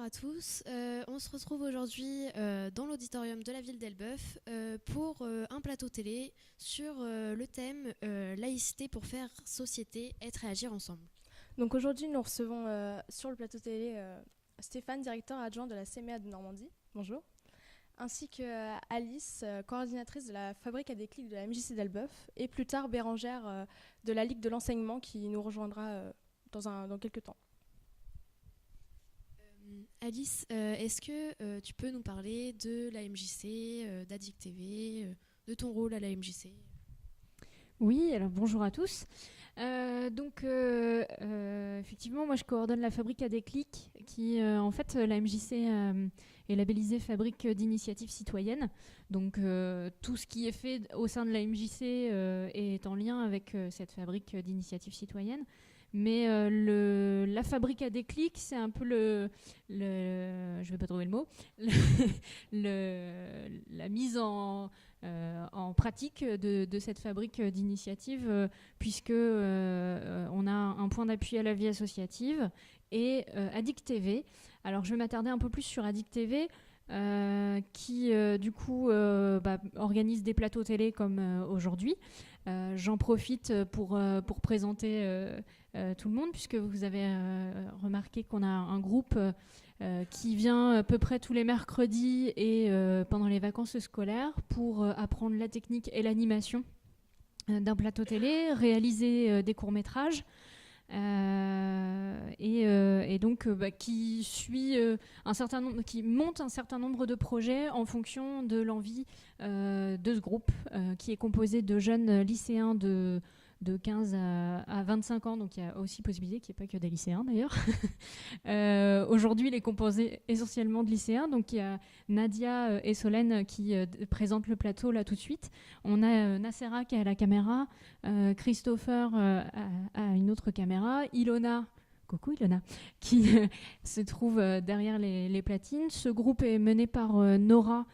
à tous. On se retrouve aujourd'hui dans l'auditorium de la ville d'Elbeuf pour un plateau télé sur le thème laïcité pour faire société, être et agir ensemble. Donc aujourd'hui, nous recevons sur le plateau télé Stéphane, directeur adjoint de la CMA de Normandie. Bonjour. Ainsi que Alice, coordinatrice de la fabrique à déclic de la MJC d'Elbeuf, et plus tard Bérangère de la Ligue de l'enseignement qui nous rejoindra dans quelques temps. Alice, est-ce que tu peux nous parler de la MJC, d'Addict TV, de ton rôle à la MJC ? Oui, alors bonjour à tous. Effectivement, moi je coordonne la fabrique à déclic qui, en fait, la MJC est labellisée fabrique d'initiative citoyenne. Donc tout ce qui est fait au sein de la MJC est en lien avec cette fabrique d'initiative citoyenne. Mais la fabrique à déclic, c'est un peu je vais pas trouver le mot, la mise en pratique de cette fabrique d'initiative, puisque on a un point d'appui à la vie associative et Addict TV. Alors je vais m'attarder un peu plus sur Addict TV, qui du coup organise des plateaux télé comme aujourd'hui. J'en profite pour présenter tout le monde, puisque vous avez remarqué qu'on a un groupe qui vient à peu près tous les mercredis et pendant les vacances scolaires pour apprendre la technique et l'animation d'un plateau télé, réaliser des courts-métrages et donc qui suit qui monte un certain nombre de projets en fonction de l'envie de ce groupe qui est composé de jeunes lycéens de 15 à 25 ans, donc il y a aussi possibilité qu'il n'y ait pas que des lycéens d'ailleurs. Aujourd'hui, il est composé essentiellement de lycéens, donc il y a Nadia et Solène qui présentent le plateau là tout de suite. On a Nacera qui est à la caméra, Christopher à une autre caméra, Ilona, coucou Ilona, qui se trouve derrière les platines. Ce groupe est mené par Nora,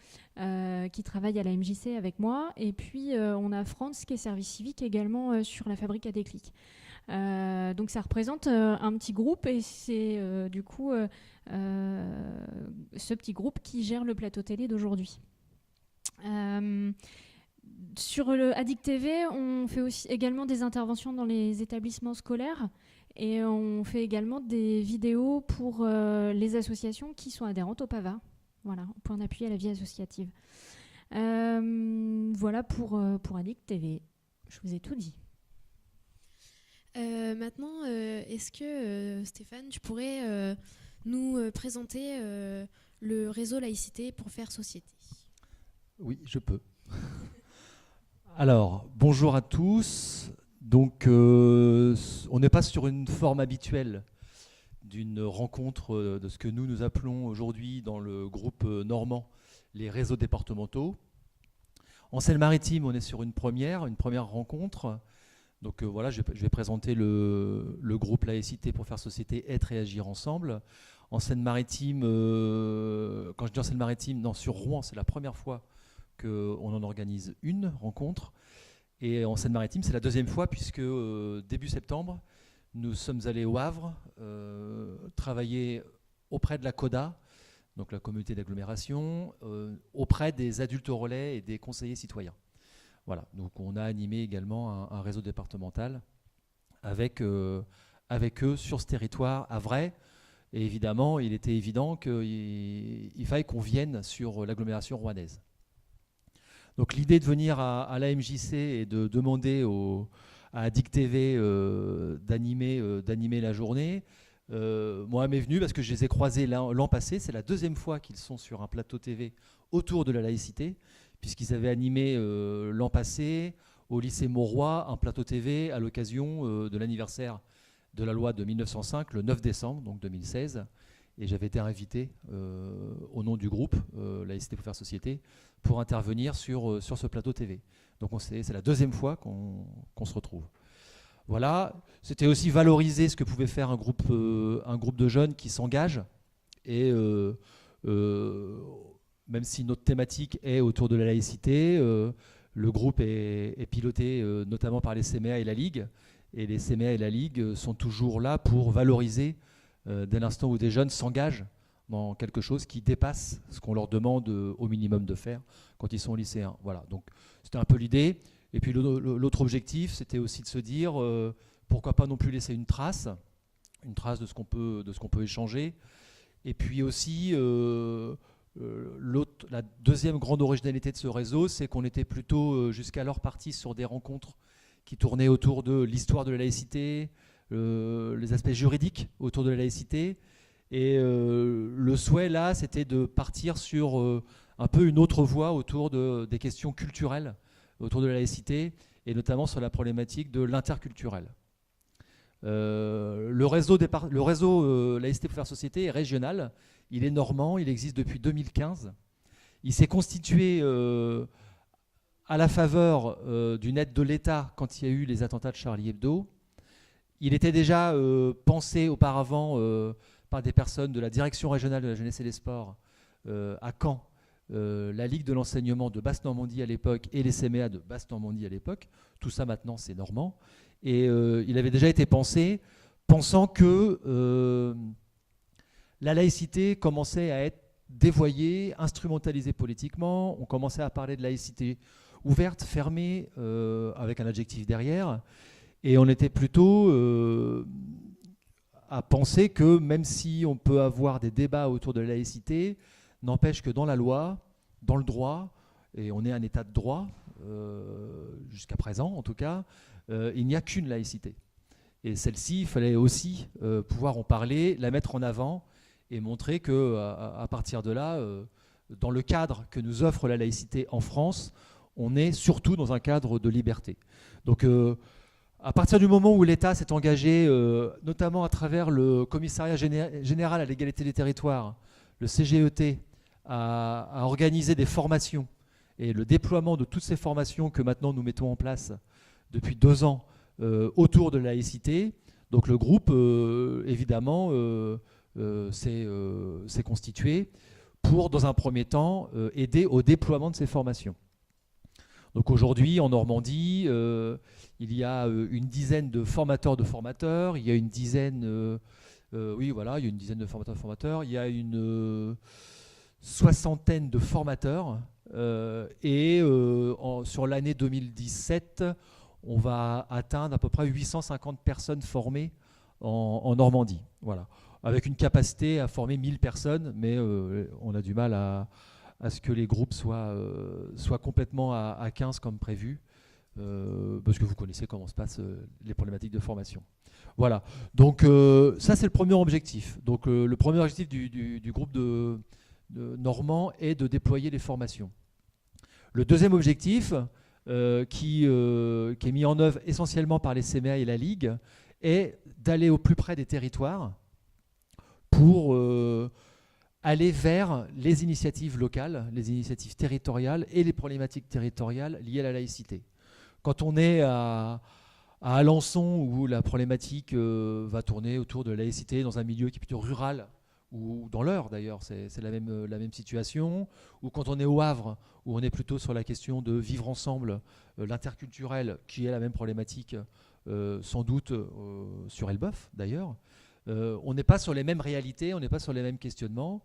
qui travaille à la MJC avec moi, et puis on a Franz qui est service civique également sur la fabrique à déclic. Donc ça représente un petit groupe, et c'est du coup ce petit groupe qui gère le plateau télé d'aujourd'hui. Sur le Addict TV, on fait aussi également des interventions dans les établissements scolaires, et on fait également des vidéos pour les associations qui sont adhérentes au PAVA. Voilà, point d'appui à la vie associative. Voilà pour Addict TV. Je vous ai tout dit. Maintenant, est-ce que Stéphane, tu pourrais nous présenter le réseau laïcité pour faire société ? Oui, je peux. Alors, bonjour à tous. Donc, on n'est pas sur une forme habituelle d'une rencontre de ce que nous appelons aujourd'hui dans le groupe normand les réseaux départementaux. En Seine-Maritime, on est sur une première rencontre. Donc voilà, je vais présenter le groupe laïcité pour faire société, être et agir ensemble. En Seine-Maritime, quand je dis en Seine-Maritime, non, sur Rouen, c'est la première fois qu'on en organise une rencontre. Et en Seine-Maritime, c'est la deuxième fois, puisque début septembre, nous sommes allés au Havre travailler auprès de la CODA, donc la communauté d'agglomération, auprès des adultes relais et des conseillers citoyens. Voilà, donc on a animé également un réseau départemental avec eux sur ce territoire havrais. Et évidemment, il était évident qu'il fallait qu'on vienne sur l'agglomération rouennaise. Donc l'idée de venir à la MJC et de demander à Addict TV d'animer la journée, moi m'est venu parce que je les ai croisés l'an passé. C'est la deuxième fois qu'ils sont sur un plateau TV autour de la laïcité, puisqu'ils avaient animé l'an passé au lycée Mauroy un plateau TV à l'occasion de l'anniversaire de la loi de 1905, le 9 décembre donc 2016. Et j'avais été invité au nom du groupe Laïcité pour faire société pour intervenir sur ce plateau TV. Donc c'est la deuxième fois qu'on se retrouve. Voilà, c'était aussi valoriser ce que pouvait faire un groupe de jeunes qui s'engagent. Et même si notre thématique est autour de la laïcité, le groupe est piloté notamment par les CMA et la Ligue. Et les CMA et la Ligue sont toujours là pour valoriser dès l'instant où des jeunes s'engagent dans quelque chose qui dépasse ce qu'on leur demande au minimum de faire quand ils sont lycéens. Voilà, donc c'était un peu l'idée. Et puis l'autre objectif, c'était aussi de se dire pourquoi pas non plus laisser une trace de ce qu'on peut échanger. Et puis aussi, la deuxième grande originalité de ce réseau, c'est qu'on était plutôt jusqu'alors partis sur des rencontres qui tournaient autour de l'histoire de la laïcité, les aspects juridiques autour de la laïcité. Et le souhait là, c'était de partir sur un peu une autre voie autour des questions culturelles autour de la laïcité, et notamment sur la problématique de l'interculturel. Le réseau Laïcité pour faire société est régional, il est normand, il existe depuis 2015. Il s'est constitué à la faveur d'une aide de l'État quand il y a eu les attentats de Charlie Hebdo. Il était déjà pensé auparavant par des personnes de la Direction régionale de la jeunesse et des sports à Caen, la Ligue de l'enseignement de Basse-Normandie à l'époque et les CMA de Basse-Normandie à l'époque. Tout ça maintenant c'est normand. Et il avait déjà été pensé, pensant que la laïcité commençait à être dévoyée, instrumentalisée politiquement. On commençait à parler de laïcité ouverte, fermée, avec un adjectif derrière. Et on était plutôt à penser que même si on peut avoir des débats autour de la laïcité, n'empêche que dans la loi, dans le droit, et on est un état de droit, jusqu'à présent en tout cas, il n'y a qu'une laïcité. Et celle-ci, il fallait aussi pouvoir en parler, la mettre en avant et montrer qu'à partir de là, dans le cadre que nous offre la laïcité en France, on est surtout dans un cadre de liberté. Donc à partir du moment où l'État s'est engagé, notamment à travers le Commissariat général à l'égalité des territoires, le CGET, à organiser des formations, et le déploiement de toutes ces formations que maintenant nous mettons en place depuis 2 ans autour de la laïcité, donc le groupe, évidemment, s'est constitué pour, dans un premier temps, aider au déploiement de ces formations. Donc aujourd'hui, en Normandie, il y a une dizaine de formateurs, il y a une dizaine, oui, voilà, il y a une dizaine de formateurs, il y a une soixantaine de formateurs, et sur l'année 2017, on va atteindre à peu près 850 personnes formées en Normandie, voilà, avec une capacité à former 1000 personnes, mais on a du mal à ce que les groupes soient complètement à 15 comme prévu, parce que vous connaissez comment se passent les problématiques de formation. Voilà, donc ça c'est le premier objectif. Donc le premier objectif du groupe de Normand est de déployer les formations. Le deuxième objectif, qui est mis en œuvre essentiellement par les CMA et la Ligue, est d'aller au plus près des territoires pour aller vers les initiatives locales, les initiatives territoriales et les problématiques territoriales liées à la laïcité. Quand on est à Alençon, où la problématique va tourner autour de la laïcité dans un milieu qui est plutôt rural, ou dans l'Eure d'ailleurs, c'est la même situation, ou quand on est au Havre, où on est plutôt sur la question de vivre ensemble, l'interculturel, qui est la même problématique, sans doute sur Elbeuf d'ailleurs. On n'est pas sur les mêmes réalités, on n'est pas sur les mêmes questionnements.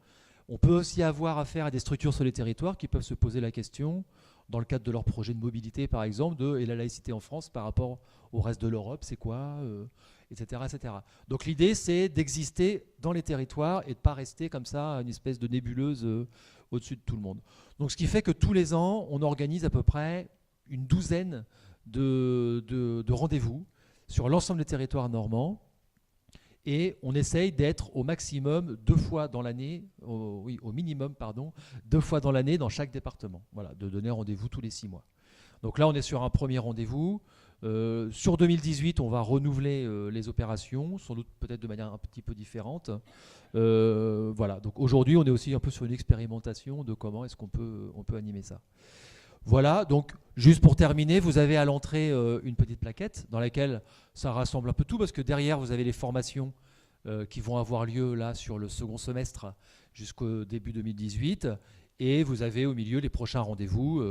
On peut aussi avoir affaire à des structures sur les territoires qui peuvent se poser la question, dans le cadre de leur projet de mobilité par exemple, et la laïcité en France par rapport au reste de l'Europe, c'est quoi, etc., etc. Donc l'idée c'est d'exister dans les territoires et de ne pas rester comme ça, une espèce de nébuleuse au-dessus de tout le monde. Donc ce qui fait que tous les ans, on organise à peu près une douzaine de rendez-vous sur l'ensemble des territoires normands, et on essaye d'être au maximum 2 fois dans l'année, au minimum, pardon, 2 fois dans l'année dans chaque département. Voilà, de donner rendez-vous tous les 6 mois. Donc là, on est sur un premier rendez-vous. Sur 2018, on va renouveler les opérations, sans doute peut-être de manière un petit peu différente. Voilà, donc aujourd'hui, on est aussi un peu sur une expérimentation de comment est-ce qu'on peut animer ça. Voilà, donc juste pour terminer, vous avez à l'entrée une petite plaquette dans laquelle ça rassemble un peu tout, parce que derrière vous avez les formations qui vont avoir lieu là sur le second semestre jusqu'au début 2018, et vous avez au milieu les prochains rendez-vous,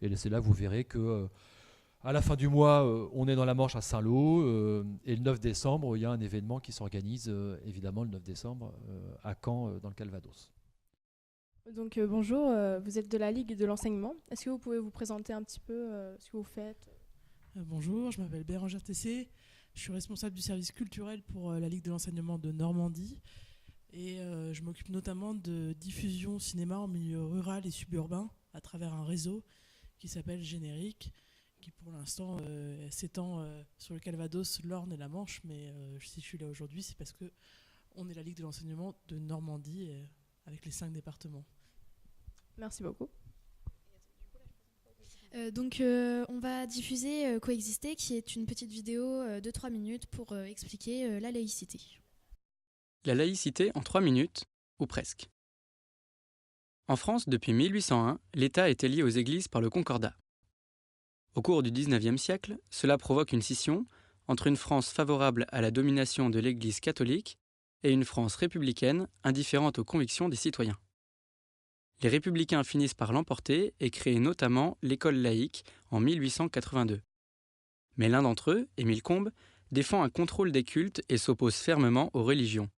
et c'est là que vous verrez que À la fin du mois, on est dans la Manche à Saint-Lô, et le 9 décembre, il y a un événement qui s'organise, évidemment, le 9 décembre, à Caen, dans le Calvados. Donc bonjour, vous êtes de la Ligue de l'enseignement. Est-ce que vous pouvez vous présenter un petit peu ce que vous faites? Bonjour, je m'appelle Bérangère Tessé, je suis responsable du service culturel pour la Ligue de l'enseignement de Normandie et je m'occupe notamment de diffusion cinéma en milieu rural et suburbain à travers un réseau qui s'appelle Générique, qui pour l'instant s'étend sur le Calvados, l'Orne et la Manche, mais si je suis là aujourd'hui, c'est parce qu'on est la Ligue de l'enseignement de Normandie avec les 5 départements. Merci beaucoup. On va diffuser Coexister, qui est une petite vidéo de 3 minutes pour expliquer la laïcité. La laïcité en 3 minutes, ou presque. En France, depuis 1801, l'État était lié aux églises par le Concordat. Au cours du XIXe siècle, cela provoque une scission entre une France favorable à la domination de l'Église catholique et une France républicaine indifférente aux convictions des citoyens. Les républicains finissent par l'emporter et créent notamment l'école laïque en 1882. Mais l'un d'entre eux, Émile Combes, défend un contrôle des cultes et s'oppose fermement aux religions.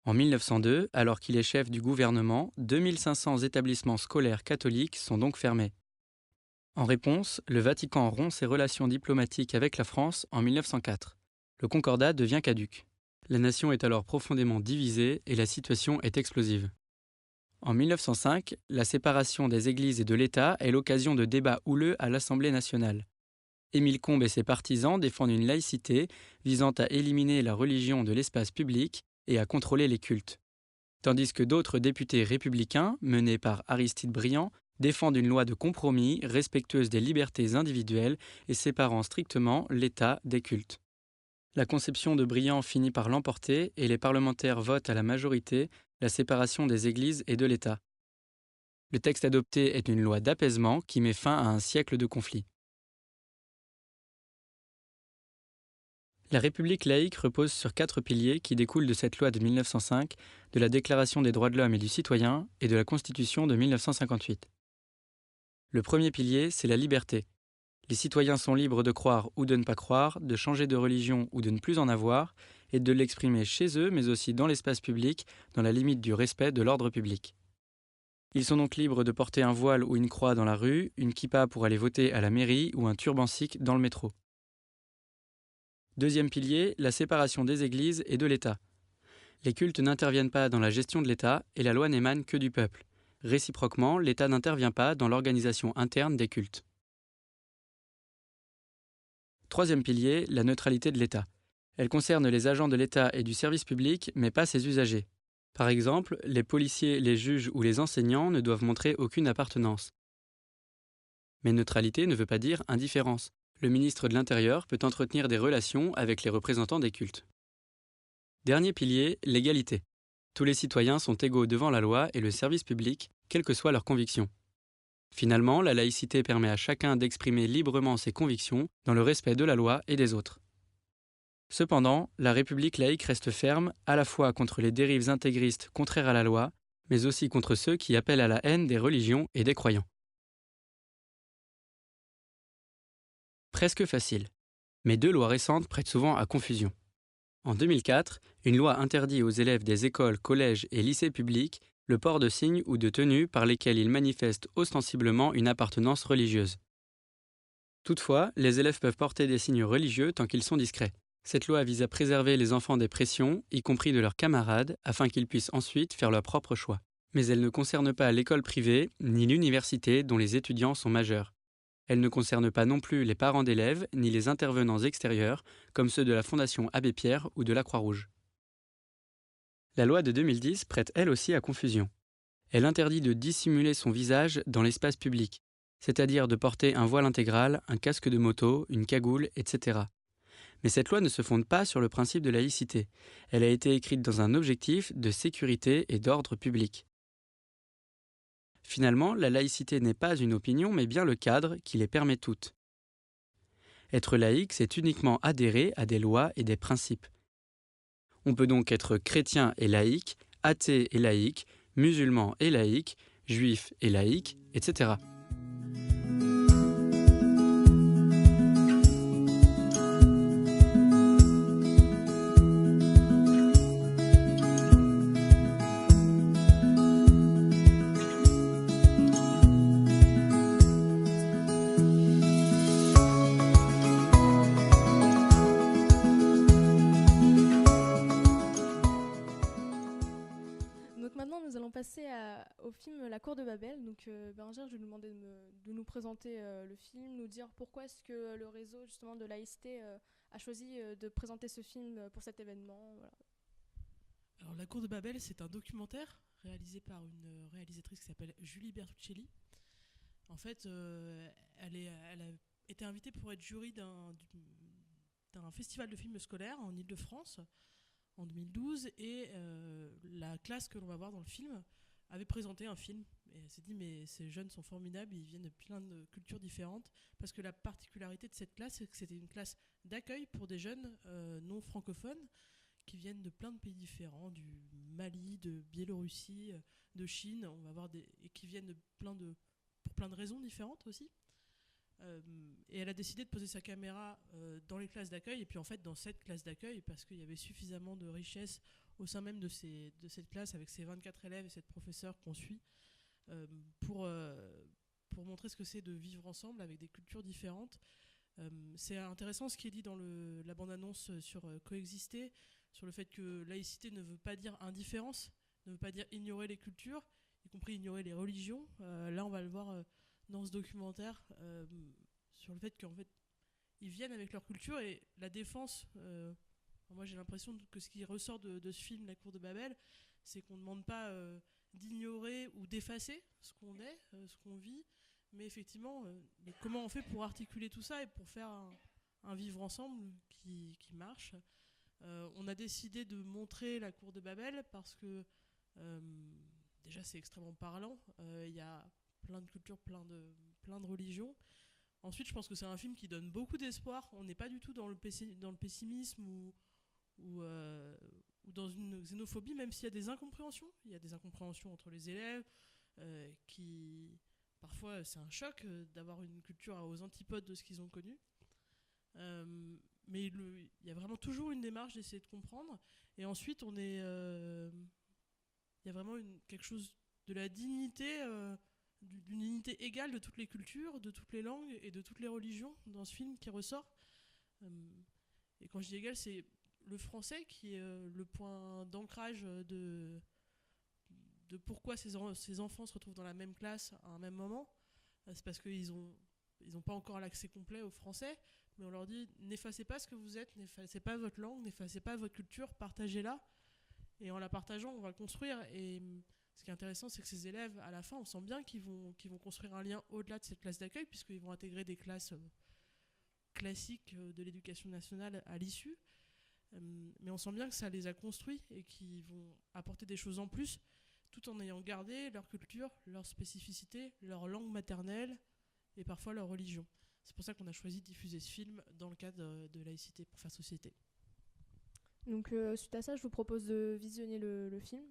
En 1902, alors qu'il est chef du gouvernement, 2500 établissements scolaires catholiques sont donc fermés. En réponse, le Vatican rompt ses relations diplomatiques avec la France en 1904. Le Concordat devient caduc. La nation est alors profondément divisée et la situation est explosive. En 1905, la séparation des églises et de l'État est l'occasion de débats houleux à l'Assemblée nationale. Émile Combes et ses partisans défendent une laïcité visant à éliminer la religion de l'espace public et à contrôler les cultes. Tandis que d'autres députés républicains, menés par Aristide Briand, défendent une loi de compromis respectueuse des libertés individuelles et séparant strictement l'État des cultes. La conception de Briand finit par l'emporter et les parlementaires votent à la majorité la séparation des églises et de l'État. Le texte adopté est une loi d'apaisement qui met fin à un siècle de conflits. La République laïque repose sur 4 piliers qui découlent de cette loi de 1905, de la Déclaration des droits de l'homme et du citoyen et de la Constitution de 1958. Le premier pilier, c'est la liberté. Les citoyens sont libres de croire ou de ne pas croire, de changer de religion ou de ne plus en avoir, et de l'exprimer chez eux, mais aussi dans l'espace public, dans la limite du respect de l'ordre public. Ils sont donc libres de porter un voile ou une croix dans la rue, une kippa pour aller voter à la mairie ou un turban sikh dans le métro. Deuxième pilier, la séparation des églises et de l'État. Les cultes n'interviennent pas dans la gestion de l'État et la loi n'émane que du peuple. Réciproquement, l'État n'intervient pas dans l'organisation interne des cultes. Troisième pilier, la neutralité de l'État. Elle concerne les agents de l'État et du service public, mais pas ses usagers. Par exemple, les policiers, les juges ou les enseignants ne doivent montrer aucune appartenance. Mais neutralité ne veut pas dire indifférence. Le ministre de l'Intérieur peut entretenir des relations avec les représentants des cultes. Dernier pilier, l'égalité. Tous les citoyens sont égaux devant la loi et le service public, quelles que soient leurs convictions. Finalement, la laïcité permet à chacun d'exprimer librement ses convictions dans le respect de la loi et des autres. Cependant, la République laïque reste ferme à la fois contre les dérives intégristes contraires à la loi, mais aussi contre ceux qui appellent à la haine des religions et des croyants. Presque facile. Mais 2 lois récentes prêtent souvent à confusion. En 2004, une loi interdit aux élèves des écoles, collèges et lycées publics le port de signes ou de tenues par lesquels ils manifestent ostensiblement une appartenance religieuse. Toutefois, les élèves peuvent porter des signes religieux tant qu'ils sont discrets. Cette loi vise à préserver les enfants des pressions, y compris de leurs camarades, afin qu'ils puissent ensuite faire leur propre choix. Mais elle ne concerne pas l'école privée ni l'université dont les étudiants sont majeurs. Elle ne concerne pas non plus les parents d'élèves ni les intervenants extérieurs, comme ceux de la Fondation Abbé Pierre ou de la Croix-Rouge. La loi de 2010 prête elle aussi à confusion. Elle interdit de dissimuler son visage dans l'espace public, c'est-à-dire de porter un voile intégral, un casque de moto, une cagoule, etc. Mais cette loi ne se fonde pas sur le principe de laïcité. Elle a été écrite dans un objectif de sécurité et d'ordre public. Finalement, la laïcité n'est pas une opinion, mais bien le cadre qui les permet toutes. Être laïque, c'est uniquement adhérer à des lois et des principes. On peut donc être chrétien et laïque, athée et laïque, musulman et laïque, juif et laïque, etc. au film La Cour de Babel. Donc Bérengère, je vais nous demander de nous présenter le film, nous dire pourquoi est-ce que le réseau justement de laïcité a choisi de présenter ce film pour cet événement. Voilà. Alors, La Cour de Babel, c'est un documentaire réalisé par une réalisatrice qui s'appelle Julie Bertuccelli. En fait, elle a été invitée pour être jury d'un festival de films scolaires en Île-de-France en 2012, et la classe que l'on va voir dans le film avait présenté un film, et elle s'est dit mais ces jeunes sont formidables, ils viennent de plein de cultures différentes, parce que la particularité de cette classe, c'est que c'était une classe d'accueil pour des jeunes non francophones qui viennent de plein de pays différents, du Mali, de Biélorussie, de Chine, on va voir et qui viennent pour plein de raisons différentes aussi. Et elle a décidé de poser sa caméra dans les classes d'accueil, et puis en fait dans cette classe d'accueil, parce qu'il y avait suffisamment de richesse au sein même de cette classe, avec ces 24 élèves et cette professeure qu'on suit, pour montrer ce que c'est de vivre ensemble avec des cultures différentes. C'est intéressant ce qui est dit dans la bande-annonce sur coexister, sur le fait que laïcité ne veut pas dire indifférence, ne veut pas dire ignorer les cultures, y compris ignorer les religions. Là, on va le voir dans ce documentaire, sur le fait qu'en fait, ils viennent avec leur culture, et la défense. Moi, j'ai l'impression que ce qui ressort de ce film, La Cour de Babel, c'est qu'on ne demande pas d'ignorer ou d'effacer ce qu'on est, ce qu'on vit, mais effectivement, comment on fait pour articuler tout ça et pour faire un vivre ensemble qui marche. On a décidé de montrer La Cour de Babel parce que déjà c'est extrêmement parlant. Il y a plein de cultures, plein de religions. Ensuite, je pense que c'est un film qui donne beaucoup d'espoir. On n'est pas du tout dans le pessimisme ou dans une xénophobie, même s'il y a des incompréhensions. Il y a des incompréhensions entre les élèves qui... Parfois, c'est un choc d'avoir une culture aux antipodes de ce qu'ils ont connu. Mais il y a vraiment toujours une démarche d'essayer de comprendre. Et ensuite, il y a vraiment quelque chose de la dignité, d'une unité égale de toutes les cultures, de toutes les langues et de toutes les religions dans ce film qui ressort. Et quand je dis égal, c'est le français qui est le point d'ancrage de pourquoi ces enfants se retrouvent dans la même classe à un même moment. C'est parce qu'ils n'ont pas encore l'accès complet au français, mais on leur dit n'effacez pas ce que vous êtes, n'effacez pas votre langue, n'effacez pas votre culture, partagez-la, et en la partageant on va le construire. Et ce qui est intéressant, c'est que ces élèves, à la fin, on sent bien qu'ils vont construire un lien au-delà de cette classe d'accueil, puisqu'ils vont intégrer des classes classiques de l'éducation nationale à l'issue, mais on sent bien que ça les a construits et qu'ils vont apporter des choses en plus, tout en ayant gardé leur culture, leur spécificité, leur langue maternelle et parfois leur religion. C'est pour ça qu'on a choisi de diffuser ce film dans le cadre de Laïcité pour faire société. Donc suite à ça, je vous propose de visionner le film.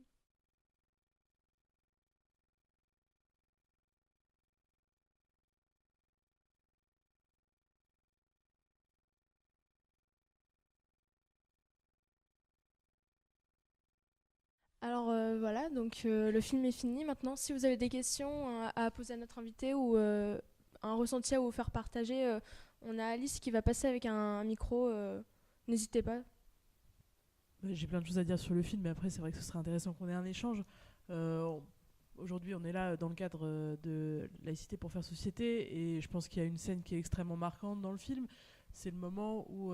Alors voilà, donc le film est fini. Maintenant, si vous avez des questions à poser à notre invité ou un ressenti à vous faire partager, on a Alice qui va passer avec un micro. N'hésitez pas. J'ai plein de choses à dire sur le film, mais après c'est vrai que ce serait intéressant qu'on ait un échange. Aujourd'hui, on est là dans le cadre de Laïcité pour faire société, et je pense qu'il y a une scène qui est extrêmement marquante dans le film. C'est le moment où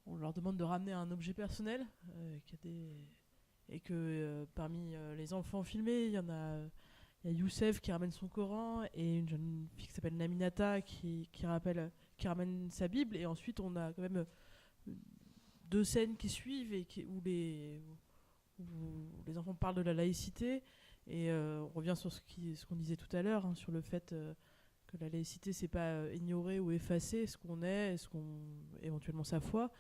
on leur demande de ramener un objet personnel, et que parmi les enfants filmés, il y a Youssef qui ramène son Coran, et une jeune fille qui s'appelle Naminata qui ramène sa Bible. Et ensuite, on a quand même 2 scènes qui suivent où les enfants parlent de la laïcité. Et on revient sur ce qu'on disait tout à l'heure, sur le fait que la laïcité, c'est pas ignorer ou effacer ce qu'on est, éventuellement sa foi.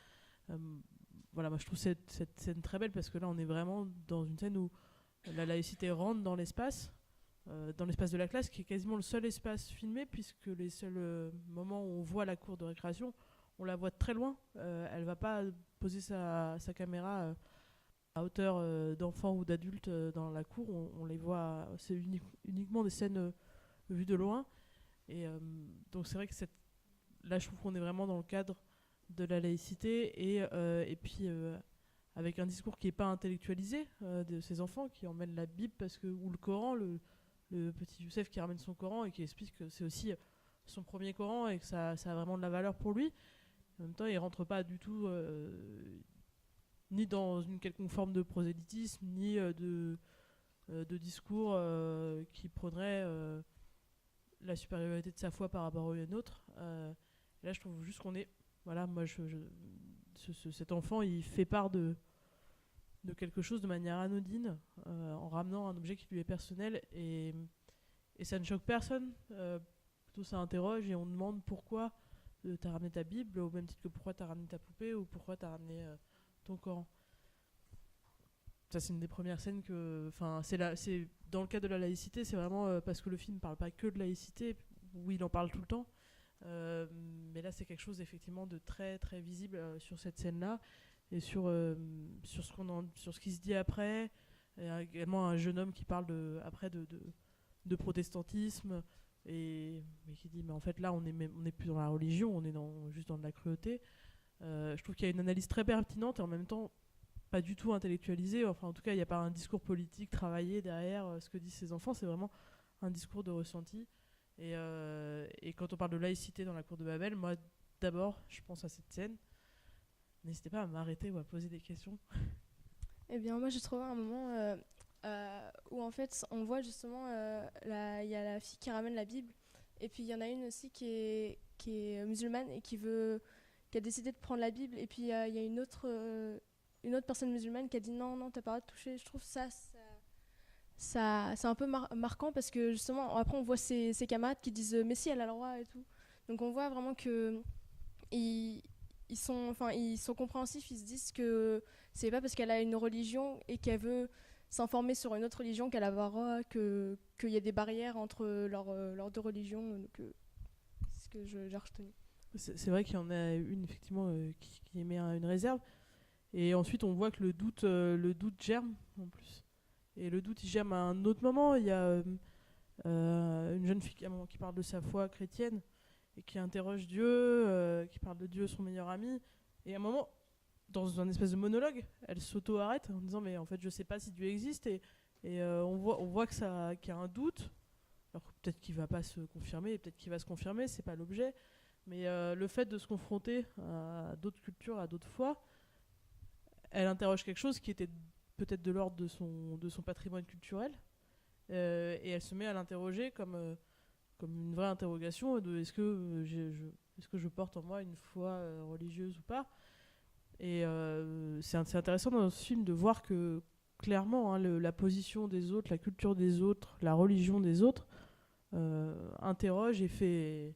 Voilà, moi je trouve cette scène très belle, parce que là on est vraiment dans une scène où la laïcité rentre dans l'espace de la classe, qui est quasiment le seul espace filmé, puisque les seuls moments où on voit la cour de récréation, on la voit de très loin. Elle va pas poser sa caméra à hauteur d'enfants ou d'adultes dans la cour. On les voit, c'est uniquement des scènes vues de loin. Et donc c'est vrai que là je trouve qu'on est vraiment dans le cadre de la laïcité, et puis avec un discours qui n'est pas intellectualisé de ces enfants, qui emmènent la Bible ou le Coran, le petit Youssef qui ramène son Coran et qui explique que c'est aussi son premier Coran et que ça a vraiment de la valeur pour lui. En même temps, il ne rentre pas du tout ni dans une quelconque forme de prosélytisme, ni de discours qui prônerait la supériorité de sa foi par rapport à une autre. Là, je trouve juste qu'on est... Voilà, moi, cet enfant, il fait part de quelque chose de manière anodine, en ramenant un objet qui lui est personnel, et ça ne choque personne. Plutôt, ça interroge, et on demande pourquoi t'as ramené ta Bible, au même titre que pourquoi t'as ramené ta poupée, ou pourquoi t'as ramené ton Coran. Ça, c'est une des premières scènes que... Enfin, c'est dans le cas de la laïcité, c'est vraiment parce que le film ne parle pas que de laïcité, où il en parle tout le temps. Mais là, c'est quelque chose effectivement de très très visible sur cette scène-là, et sur ce qui se dit après. Il y a également un jeune homme qui parle de protestantisme, mais qui dit mais en fait là on est plus dans la religion, on est juste dans de la cruauté. Je trouve qu'il y a une analyse très pertinente et en même temps pas du tout intellectualisée. Enfin, en tout cas, il n'y a pas un discours politique travaillé derrière ce que disent ces enfants. C'est vraiment un discours de ressenti. Et quand on parle de laïcité dans la cour de Babel, moi, d'abord, je pense à cette scène. N'hésitez pas à m'arrêter ou à poser des questions. Eh bien, moi, j'ai trouvé un moment où, en fait, on voit justement, il y a la fille qui ramène la Bible, et puis il y en a une aussi qui est musulmane et qui a décidé de prendre la Bible, et puis il y a une autre personne musulmane qui a dit non, t'as pas le droit de toucher. Je trouve ça c'est un peu marquant, parce que justement après on voit ses camarades qui disent mais si, elle a le droit et tout. Donc on voit vraiment que ils sont compréhensifs. Ils se disent que c'est pas parce qu'elle a une religion et qu'elle veut s'informer sur une autre religion qu'elle a le droit, qu'il y a des barrières entre leurs deux religions. Donc c'est ce que j'ai retenu. C'est vrai qu'il y en a une effectivement qui émet une réserve, et ensuite on voit que le doute germe en plus. Et le doute, il germe à un autre moment. Il y a une jeune fille qui parle de sa foi chrétienne et qui interroge Dieu, qui parle de Dieu, son meilleur ami. Et à un moment, dans un espèce de monologue, elle s'auto-arrête en disant mais en fait je sais pas si Dieu existe. Et on voit qu'il y a un doute. Alors peut-être qu'il va pas se confirmer, peut-être qu'il va se confirmer, c'est pas l'objet. Mais le fait de se confronter à d'autres cultures, à d'autres foi, elle interroge quelque chose qui était peut-être de l'ordre de son patrimoine culturel, et elle se met à l'interroger comme une vraie interrogation de est-ce que je porte en moi une foi religieuse ou pas. Et c'est intéressant dans ce film de voir que clairement la position des autres, la culture des autres, la religion des autres interroge et fait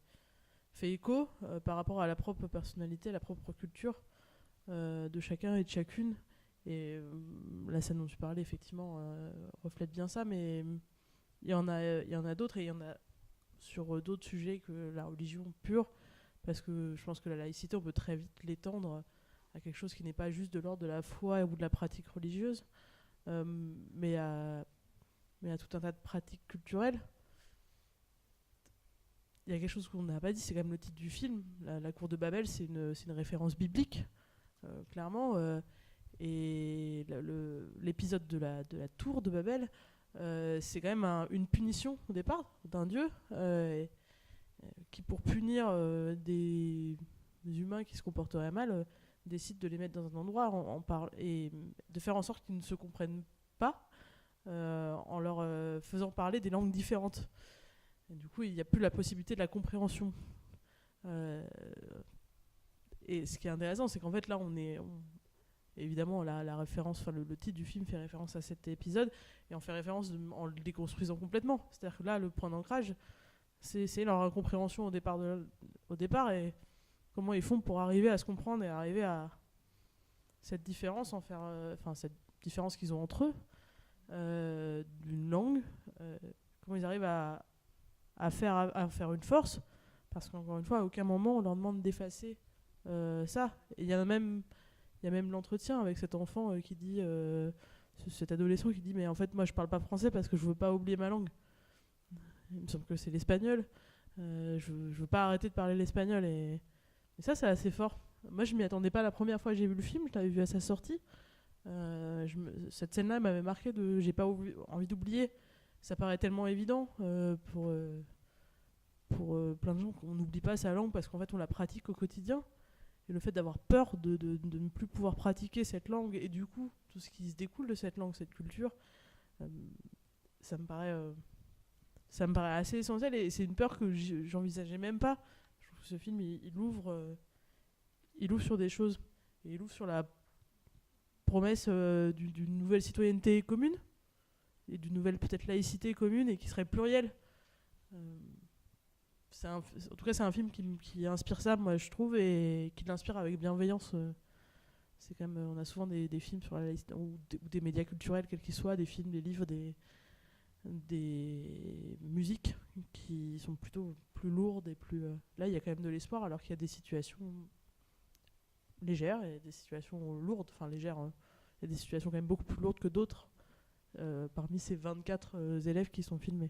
écho par rapport à la propre personnalité, à la propre culture de chacun et de chacune. Et la scène dont tu parlais, effectivement, reflète bien ça, mais il y en a d'autres, et il y en a sur d'autres sujets que la religion pure, parce que je pense que la laïcité, on peut très vite l'étendre à quelque chose qui n'est pas juste de l'ordre de la foi ou de la pratique religieuse, mais à tout un tas de pratiques culturelles. Il y a quelque chose qu'on n'a pas dit, c'est quand même le titre du film. La cour de Babel, c'est une référence biblique, clairement. Et l'épisode de la tour de Babel, c'est quand même une punition au départ d'un dieu qui, pour punir des humains qui se comporteraient mal, décide de les mettre dans un endroit et de faire en sorte qu'ils ne se comprennent pas, en leur faisant parler des langues différentes. Et du coup, il n'y a plus la possibilité de la compréhension. Et ce qui est intéressant, c'est qu'en fait là, évidemment, la référence, le titre du film fait référence à cet épisode, et on fait référence en le déconstruisant complètement. C'est-à-dire que là, le point d'ancrage, c'est leur incompréhension au départ, et comment ils font pour arriver à se comprendre et arriver à cette différence, cette différence qu'ils ont entre eux, d'une langue, comment ils arrivent à faire une force, parce qu'encore une fois, à aucun moment on leur demande d'effacer ça. Et il y a même l'entretien avec cet enfant qui dit, cet adolescent qui dit mais en fait moi je parle pas français parce que je veux pas oublier ma langue. Il me semble que c'est l'espagnol. Je veux pas arrêter de parler l'espagnol, et ça c'est assez fort. Moi je m'y attendais pas la première fois que j'ai vu le film, je l'avais vu à sa sortie. Cette scène-là m'avait marqué, j'ai pas envie d'oublier. Ça paraît tellement évident pour plein de gens qu'on n'oublie pas sa langue parce qu'en fait on la pratique au quotidien. Et le fait d'avoir peur de ne plus pouvoir pratiquer cette langue et du coup tout ce qui se découle de cette langue, cette culture, ça me paraît assez essentiel et c'est une peur que j'envisageais même pas. Je trouve que ce film il ouvre sur des choses et il ouvre sur la promesse d'une nouvelle citoyenneté commune et d'une nouvelle peut-être laïcité commune et qui serait plurielle. En tout cas c'est un film qui inspire ça, moi je trouve, et qui l'inspire avec bienveillance. C'est quand même, on a souvent des films sur la laïcité ou des médias culturels quels qu'ils soient, des films, des livres, des musiques qui sont plutôt plus lourdes et plus là il y a quand même de l'espoir alors qu'il y a des situations légères et des situations lourdes, enfin légères, il y a des situations quand même beaucoup plus lourdes que d'autres parmi ces 24 élèves qui sont filmés.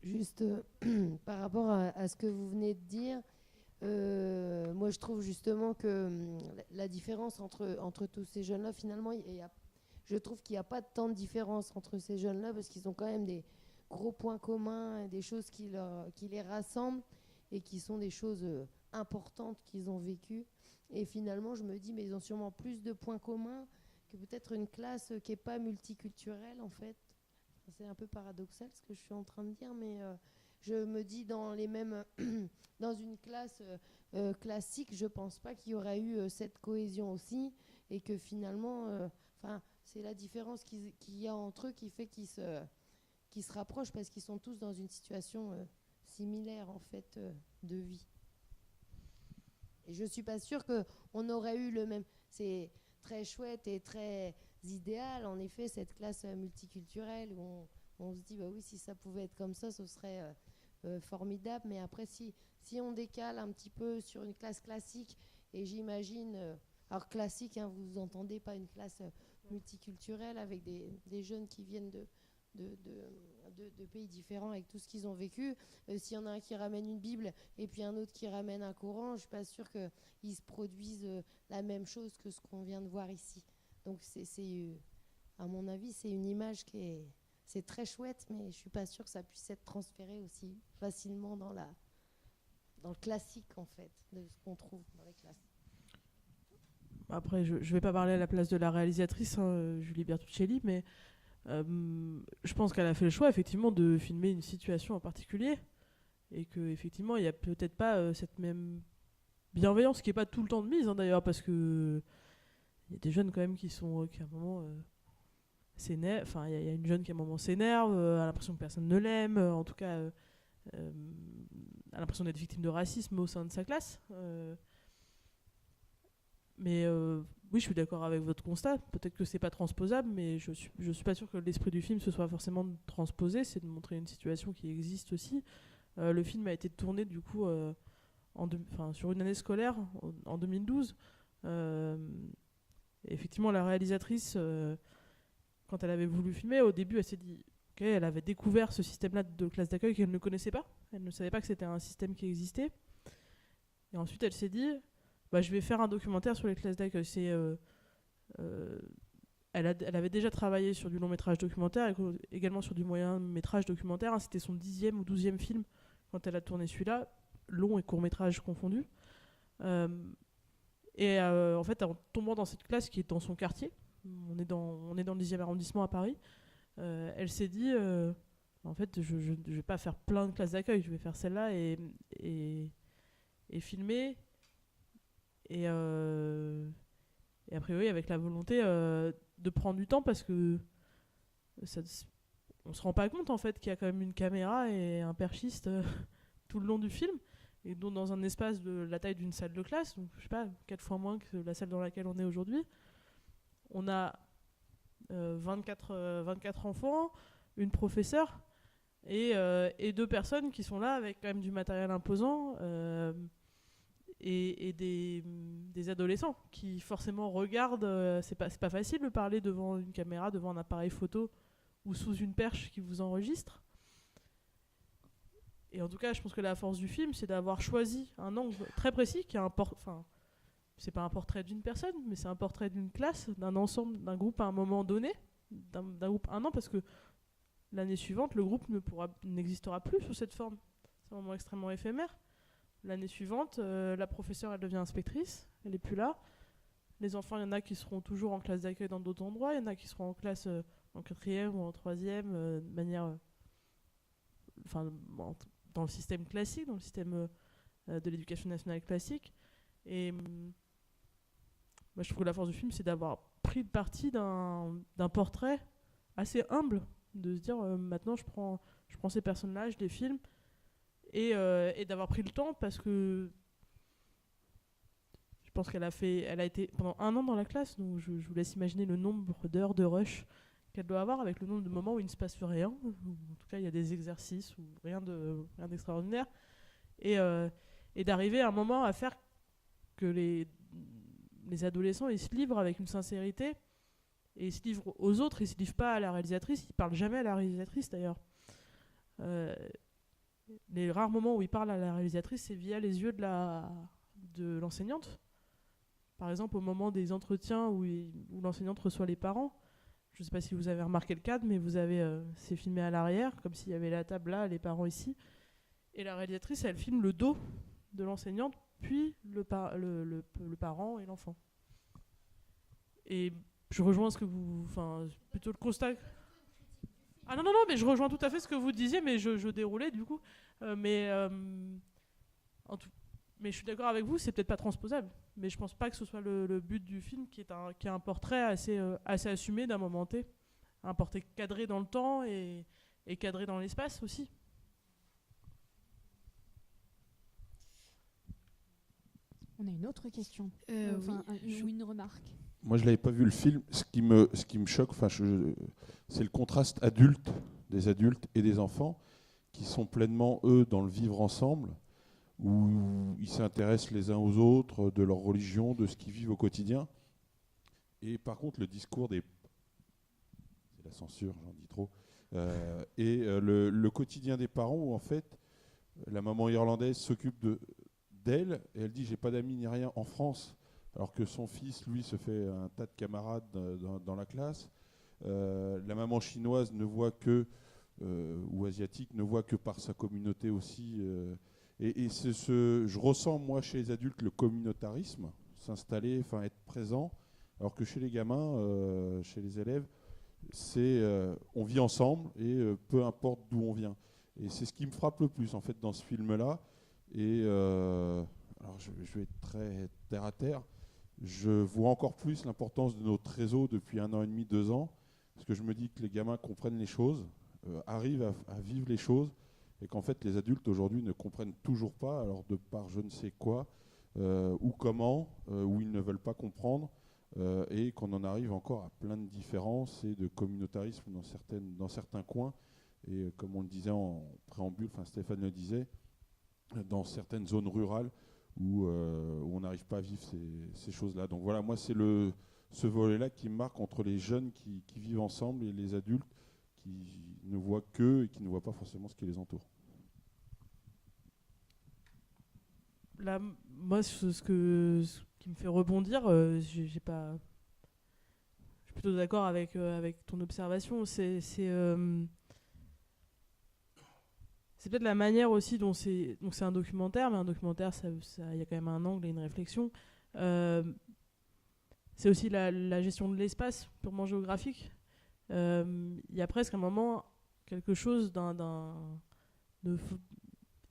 Juste par rapport à ce que vous venez de dire, moi je trouve justement que la différence entre tous ces jeunes-là, finalement, je trouve qu'il n'y a pas tant de différence entre ces jeunes-là parce qu'ils ont quand même des gros points communs, des choses qui les rassemblent et qui sont des choses importantes qu'ils ont vécues. Et finalement, je me dis, mais ils ont sûrement plus de points communs que peut-être une classe qui n'est pas multiculturelle, en fait. C'est un peu paradoxal ce que je suis en train de dire, mais je me dis dans une classe classique, je pense pas qu'il y aurait eu cette cohésion aussi, et que finalement, c'est la différence qu'il y a entre eux qui fait qu'ils se rapprochent parce qu'ils sont tous dans une situation similaire en fait de vie. Et je suis pas sûre qu'on aurait eu le même. C'est très chouette et très idéal, en effet, cette classe multiculturelle où on se dit, bah oui, si ça pouvait être comme ça, ce serait formidable. Mais après, si on décale un petit peu sur une classe classique, et j'imagine, alors classique, hein, vous entendez pas une classe multiculturelle avec des jeunes qui viennent de pays différents avec tout ce qu'ils ont vécu. S'il y en a un qui ramène une Bible et puis un autre qui ramène un Coran, je suis pas sûre qu'ils se produisent la même chose que ce qu'on vient de voir ici. Donc à mon avis, c'est une image c'est très chouette, mais je suis pas sûre que ça puisse être transféré aussi facilement dans le classique en fait, de ce qu'on trouve dans les classes. Après, je vais pas parler à la place de la réalisatrice, Julie Bertuccelli, mais je pense qu'elle a fait le choix effectivement de filmer une situation en particulier et qu'effectivement il n'y a peut-être pas cette même bienveillance qui n'est pas tout le temps de mise d'ailleurs, parce que il y a des jeunes quand même qui à un moment s'énervent, enfin il y a une jeune qui à un moment s'énerve, a l'impression que personne ne l'aime, en tout cas a l'impression d'être victime de racisme au sein de sa classe. Mais oui, je suis d'accord avec votre constat. Peut-être que c'est pas transposable, mais je suis pas sûre que l'esprit du film ce soit forcément de transposer. C'est de montrer une situation qui existe aussi. Le film a été tourné du coup sur une année scolaire en 2012. Effectivement, la réalisatrice, quand elle avait voulu filmer, au début, elle s'est dit qu'elle avait découvert ce système-là de classe d'accueil qu'elle ne connaissait pas. Elle ne savait pas que c'était un système qui existait. Et ensuite, elle s'est dit, je vais faire un documentaire sur les classes d'accueil. Elle avait déjà travaillé sur du long-métrage documentaire et également sur du moyen-métrage documentaire. C'était son 10e ou 12e film quand elle a tourné celui-là, long et court-métrage confondus. En fait, en tombant dans cette classe qui est dans son quartier, on est dans le 10e arrondissement à Paris, elle s'est dit, en fait, je vais pas faire plein de classes d'accueil, je vais faire celle-là et filmer. Et a priori avec la volonté de prendre du temps parce que on se rend pas compte en fait qu'il y a quand même une caméra et un perchiste tout le long du film, et donc dans un espace de la taille d'une salle de classe, donc je sais pas, 4 fois moins que la salle dans laquelle on est aujourd'hui. On a 24 enfants, une professeure et 2 personnes qui sont là avec quand même du matériel imposant et des adolescents qui forcément regardent. C'est pas facile de parler devant une caméra, devant un appareil photo ou sous une perche qui vous enregistre. Et en tout cas, je pense que la force du film, c'est d'avoir choisi un angle très précis qui c'est pas un portrait d'une personne, mais c'est un portrait d'une classe, d'un ensemble, d'un groupe à un moment donné, d'un groupe un an, parce que l'année suivante, le groupe n'existera plus sous cette forme. C'est un moment extrêmement éphémère. L'année suivante, la professeure, elle devient inspectrice, elle n'est plus là. Les enfants, il y en a qui seront toujours en classe d'accueil dans d'autres endroits, il y en a qui seront en classe en 4e ou en 3e, de manière... dans le système classique, dans le système de l'éducation nationale classique. Et moi, je trouve que la force du film, c'est d'avoir pris le parti d'un portrait assez humble, de se dire maintenant je prends ces personnages, je les filme, et d'avoir pris le temps, parce que je pense elle a été pendant 1 an dans la classe, donc je vous laisse imaginer le nombre d'heures de rush qu'elle doit avoir, avec le nombre de moments où il ne se passe rien, ou en tout cas il y a des exercices ou rien d'extraordinaire, et d'arriver à un moment à faire que les adolescents, ils se livrent avec une sincérité, et ils se livrent aux autres, ils se livrent pas à la réalisatrice, ils parlent jamais à la réalisatrice d'ailleurs. Les rares moments où ils parlent à la réalisatrice, c'est via les yeux de l'enseignante. Par exemple, au moment des entretiens où l'enseignante reçoit les parents, je ne sais pas si vous avez remarqué le cadre, mais vous avez, c'est filmé à l'arrière, comme s'il y avait la table là, les parents ici, et la réalisatrice, elle filme le dos de l'enseignante, puis le parent et l'enfant. Et je rejoins ce que plutôt le constat. Ah non, mais je rejoins tout à fait ce que vous disiez, mais je déroulais du coup. Mais je suis d'accord avec vous, c'est peut-être pas transposable. Mais je pense pas que ce soit le but du film, qui est un portrait assez assumé d'un moment T. Un portrait cadré dans le temps et cadré dans l'espace aussi. On a une autre question, oui, ou une remarque. Moi, je l'avais pas vu le film. Ce qui me choque, c'est le contraste des adultes et des enfants, qui sont pleinement, eux, dans le vivre ensemble, où ils s'intéressent les uns aux autres, de leur religion, de ce qu'ils vivent au quotidien. Et par contre, le discours des... C'est la censure, j'en dis trop. Le quotidien des parents, où en fait, la maman irlandaise s'occupe d'elle, et elle dit « j'ai pas d'amis ni rien en France », alors que son fils, lui, se fait un tas de camarades dans la classe. La maman chinoise ne voit que, ou asiatique, ne voit que par sa communauté aussi. Je ressens, moi, chez les adultes, le communautarisme, s'installer, être présent, alors que chez les gamins, chez les élèves, on vit ensemble, et peu importe d'où on vient. Et c'est ce qui me frappe le plus, en fait, dans ce film-là. Et alors je vais être très terre à terre. Je vois encore plus l'importance de notre réseau depuis 1 an et demi, 2 ans, parce que je me dis que les gamins comprennent les choses, arrivent à vivre les choses, et qu'en fait les adultes aujourd'hui ne comprennent toujours pas, alors de par je ne sais quoi, ou comment, ou ils ne veulent pas comprendre, et qu'on en arrive encore à plein de différences et de communautarisme dans certains coins, et comme on le disait en préambule, Stéphane le disait, dans certaines zones rurales où on n'arrive pas à vivre ces choses-là. Donc voilà, moi c'est ce volet-là qui me marque, entre les jeunes qui vivent ensemble et les adultes qui ne voient qu'eux et qui ne voient pas forcément ce qui les entoure. Là, moi, ce qui me fait rebondir, je suis plutôt d'accord avec ton observation. C'est peut-être la manière aussi dont c'est un documentaire, mais un documentaire, il y a quand même un angle et une réflexion. C'est aussi la gestion de l'espace purement géographique. Il y a presque un moment quelque chose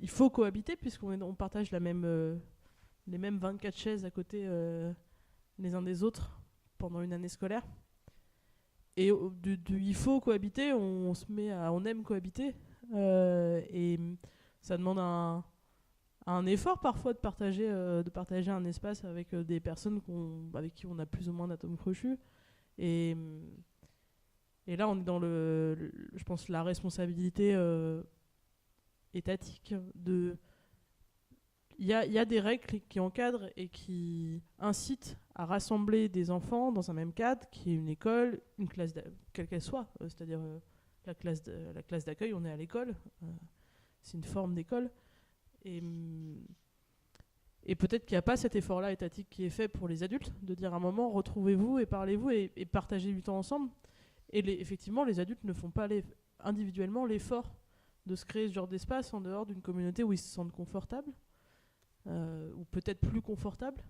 il faut cohabiter, puisqu'on partage les mêmes 24 chaises à côté les uns des autres pendant une année scolaire. Et il faut cohabiter, on aime cohabiter. Et ça demande un effort parfois de partager un espace avec des personnes avec qui on a plus ou moins d'atomes crochus. Et là, on est dans je pense, la responsabilité étatique. Il y a des règles qui encadrent et qui incitent à rassembler des enfants dans un même cadre, qui est une école, une classe, quelle qu'elle soit, c'est-à-dire la classe d'accueil, on est à l'école, c'est une forme d'école. Et Et peut-être qu'il n'y a pas cet effort-là étatique qui est fait pour les adultes, de dire à un moment, retrouvez-vous et parlez-vous et partagez du temps ensemble. Et effectivement, les adultes ne font pas individuellement l'effort de se créer ce genre d'espace en dehors d'une communauté où ils se sentent confortables, ou peut-être plus confortables.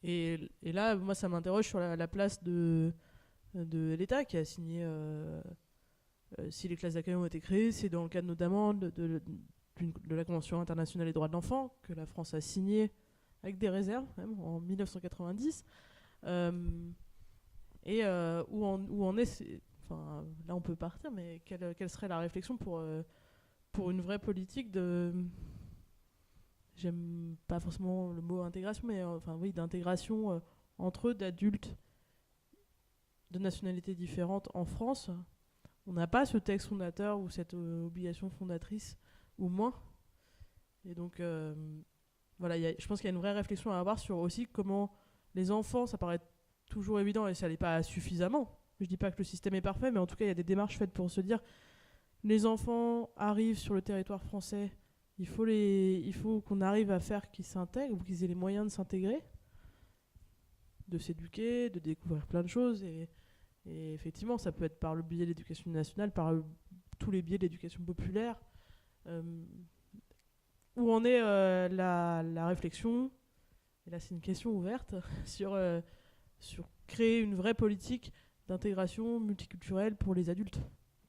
Et là, moi, ça m'interroge sur la place de l'État qui a signé, si les classes d'accueil ont été créées, c'est dans le cadre notamment de la Convention internationale des droits de l'enfant que la France a signé avec des réserves, même en 1990, où en est... Enfin, là, on peut partir, mais quelle serait la réflexion pour une vraie politique de... J'aime pas forcément le mot intégration, mais enfin oui, d'intégration entre eux, d'adultes de nationalités différentes en France. On n'a pas ce texte fondateur ou cette obligation fondatrice, ou moins. Et donc, voilà, je pense qu'il y a une vraie réflexion à avoir sur aussi comment les enfants, ça paraît toujours évident et ça l'est pas suffisamment. Je dis pas que le système est parfait, mais en tout cas, il y a des démarches faites pour se dire les enfants arrivent sur le territoire français, il faut qu'on arrive à faire qu'ils s'intègrent ou qu'ils aient les moyens de s'intégrer, de s'éduquer, de découvrir plein de choses. Et effectivement, ça peut être par le biais de l'éducation nationale, par tous les biais de l'éducation populaire. Où en est la réflexion, et là c'est une question ouverte, sur créer une vraie politique d'intégration multiculturelle pour les adultes,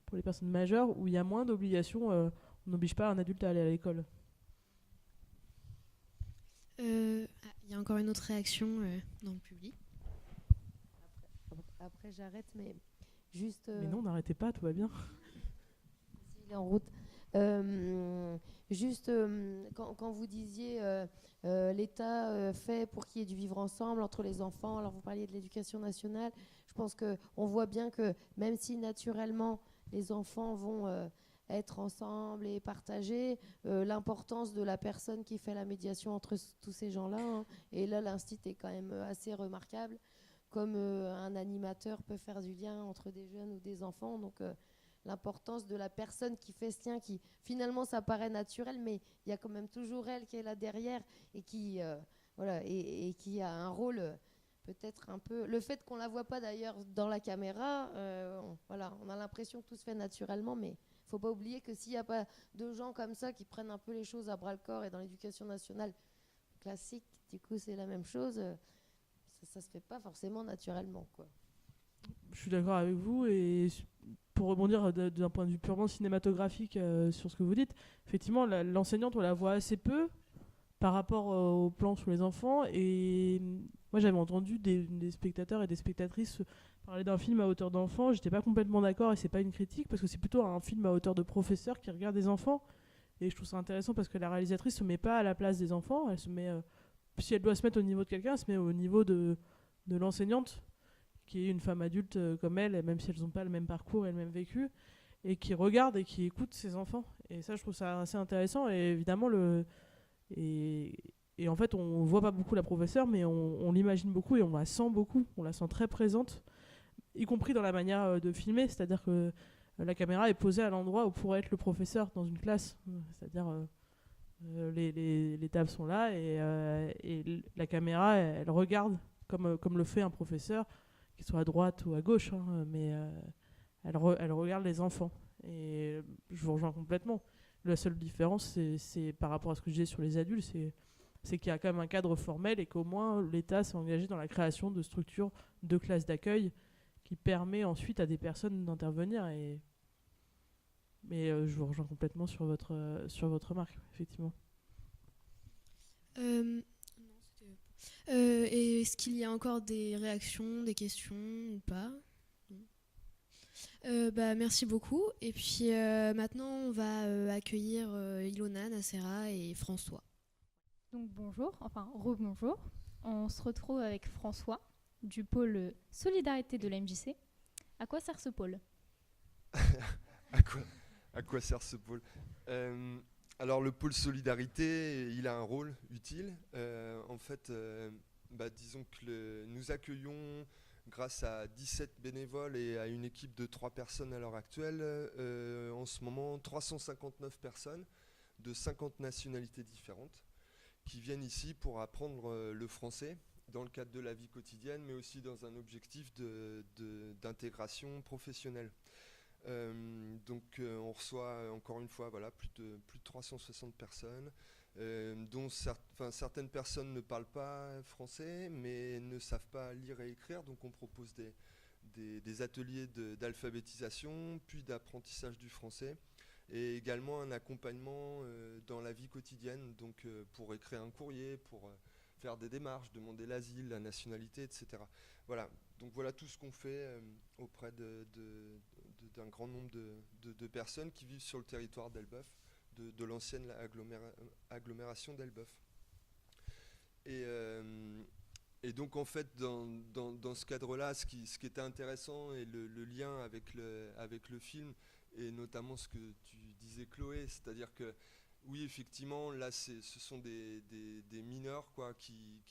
pour les personnes majeures, où il y a moins d'obligations. On n'oblige pas un adulte à aller à l'école. Il y a encore une autre réaction dans le public. Après j'arrête, mais juste... Mais non, n'arrêtez pas, tout va bien. Il est en route. Juste, quand vous disiez l'État fait pour qu'il y ait du vivre ensemble entre les enfants, alors vous parliez de l'éducation nationale, je pense qu'on voit bien que même si naturellement les enfants vont être ensemble et partager, l'importance de la personne qui fait la médiation entre tous ces gens-là, hein, et là l'Institut est quand même assez remarquable, comme un animateur peut faire du lien entre des jeunes ou des enfants, donc l'importance de la personne qui fait ce lien, qui finalement ça paraît naturel, mais il y a quand même toujours elle qui est là derrière et qui, voilà, et qui a un rôle peut-être un peu... Le fait qu'on la voit pas d'ailleurs dans la caméra, voilà, on a l'impression que tout se fait naturellement, mais il faut pas oublier que s'il n'y a pas de gens comme ça qui prennent un peu les choses à bras-le-corps, et dans l'éducation nationale classique, du coup c'est la même chose, ça se fait pas forcément naturellement, quoi. Je suis d'accord avec vous, et pour rebondir d'un point de vue purement cinématographique sur ce que vous dites, effectivement l'enseignante on la voit assez peu par rapport au plan sur les enfants, et moi j'avais entendu des spectateurs et des spectatrices parler d'un film à hauteur d'enfant. J'étais pas complètement d'accord, et c'est pas une critique parce que c'est plutôt un film à hauteur de professeur qui regarde des enfants, et je trouve ça intéressant parce que la réalisatrice se met pas à la place des enfants, elle se met, si elle doit se mettre au niveau de quelqu'un, elle se met au niveau de l'enseignante qui est une femme adulte comme elle, même si elles n'ont pas le même parcours et le même vécu, et qui regarde et qui écoute ses enfants. Et ça, je trouve ça assez intéressant. Et évidemment, et en fait, on voit pas beaucoup la professeure, mais on l'imagine beaucoup et on la sent beaucoup. On la sent très présente, y compris dans la manière de filmer. C'est-à-dire que la caméra est posée à l'endroit où pourrait être le professeur dans une classe. C'est-à-dire les tables sont là et la caméra, elle regarde comme le fait un professeur, qu'il soit à droite ou à gauche, hein, mais elle regarde les enfants. Et je vous rejoins complètement. La seule différence, c'est par rapport à ce que je disais sur les adultes, c'est qu'il y a quand même un cadre formel et qu'au moins l'État s'est engagé dans la création de structures de classes d'accueil qui permet ensuite à des personnes d'intervenir. Mais je vous rejoins complètement sur votre remarque, effectivement. Est-ce qu'il y a encore des réactions, des questions ou pas? Merci beaucoup. Et puis maintenant, on va accueillir Ilona, Nacera et François. Donc bonjour, enfin rebonjour. On se retrouve avec François du pôle Solidarité de la MJC. À quoi sert ce pôle? À quoi sert ce pôle? Alors le pôle Solidarité, il a un rôle utile. En fait, disons que nous accueillons, grâce à 17 bénévoles et à une équipe de 3 personnes à l'heure actuelle, en ce moment 359 personnes de 50 nationalités différentes. qui viennent ici pour apprendre le français dans le cadre de la vie quotidienne, mais aussi dans un objectif d'intégration professionnelle. Donc on reçoit encore une fois voilà, plus de 360 personnes, dont certaines personnes ne parlent pas français, mais ne savent pas lire et écrire, donc on propose des ateliers d'alphabétisation, puis d'apprentissage du français, et également un accompagnement dans la vie quotidienne, donc pour écrire un courrier, pour faire des démarches, demander l'asile, la nationalité, etc. Voilà, donc voilà tout ce qu'on fait auprès d'un grand nombre de personnes qui vivent sur le territoire d'Elbeuf, de l'ancienne agglomération d'Elbeuf. Et donc en fait dans ce cadre-là, ce qui était intéressant et le lien avec le film, et notamment ce que tu disais Chloé, c'est-à-dire que oui effectivement là ce sont des mineurs quoi, qui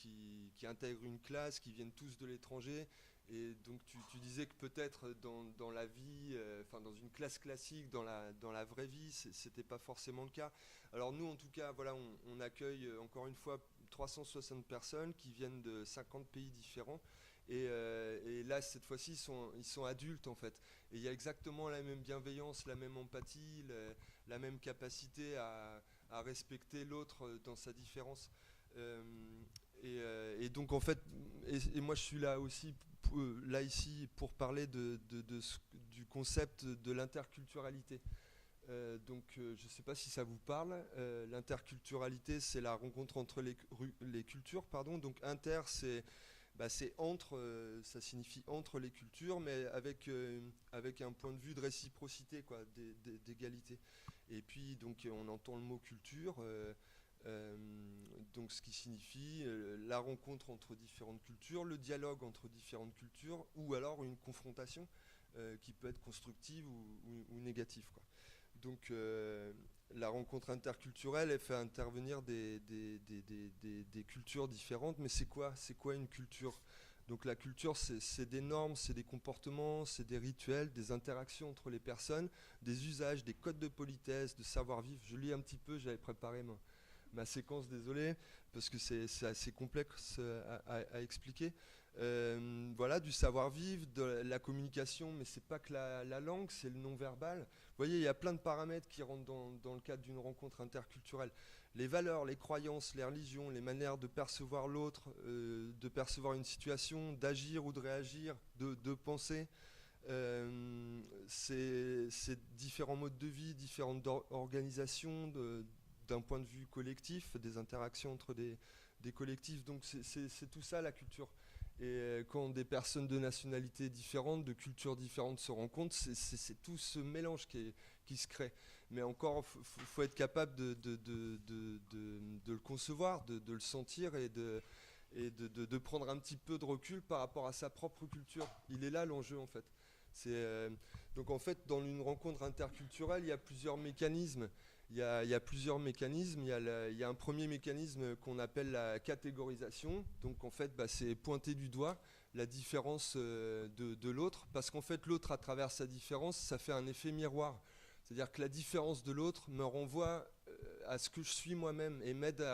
intègrent une classe, qui viennent tous de l'étranger, et donc tu disais que peut-être dans la vie, dans une classe classique, dans la vraie vie, c'était pas forcément le cas. Alors nous en tout cas voilà, on accueille encore une fois 360 personnes qui viennent de 50 pays différents. Et là, cette fois-ci, ils sont adultes en fait. Et il y a exactement la même bienveillance, la même empathie, la même capacité à respecter l'autre dans sa différence. Et donc en fait, et moi je suis là aussi, là ici, pour parler du concept de l'interculturalité. Donc je ne sais pas si ça vous parle. L'interculturalité, c'est la rencontre entre les cultures, pardon. Donc inter, c'est entre, ça signifie entre les cultures, mais avec un point de vue de réciprocité, quoi, d'égalité. Et puis donc on entend le mot culture, donc ce qui signifie la rencontre entre différentes cultures, le dialogue entre différentes cultures, ou alors une confrontation qui peut être constructive ou négative, quoi. Donc la rencontre interculturelle, elle fait intervenir des cultures différentes, mais c'est quoi une culture? Donc la culture, c'est des normes, c'est des comportements, c'est des rituels, des interactions entre les personnes, des usages, des codes de politesse, de savoir-vivre. Je lis un petit peu, j'avais préparé ma séquence, désolé, parce que c'est assez complexe à expliquer. Voilà, du savoir-vivre, de la communication, mais c'est pas que la langue, c'est le non-verbal. Vous voyez, il y a plein de paramètres qui rentrent dans le cadre d'une rencontre interculturelle. Les valeurs, les croyances, les religions, les manières de percevoir l'autre, de percevoir une situation, d'agir ou de réagir, de penser. C'est différents modes de vie, différentes organisations d'un point de vue collectif, des interactions entre des collectifs. Donc c'est tout ça la culture. Et quand des personnes de nationalités différentes, de cultures différentes se rencontrent, c'est tout ce mélange qui se crée. Mais encore, il faut être capable de le concevoir, de le sentir et de prendre un petit peu de recul par rapport à sa propre culture. Il est là l'enjeu en fait. Donc en fait, dans une rencontre interculturelle, il y a plusieurs mécanismes. Il y a plusieurs mécanismes. Il y a un premier mécanisme qu'on appelle la catégorisation. Donc en fait, c'est pointer du doigt la différence de l'autre, parce qu'en fait, l'autre, à travers sa différence, ça fait un effet miroir. C'est-à-dire que la différence de l'autre me renvoie à ce que je suis moi-même et m'aide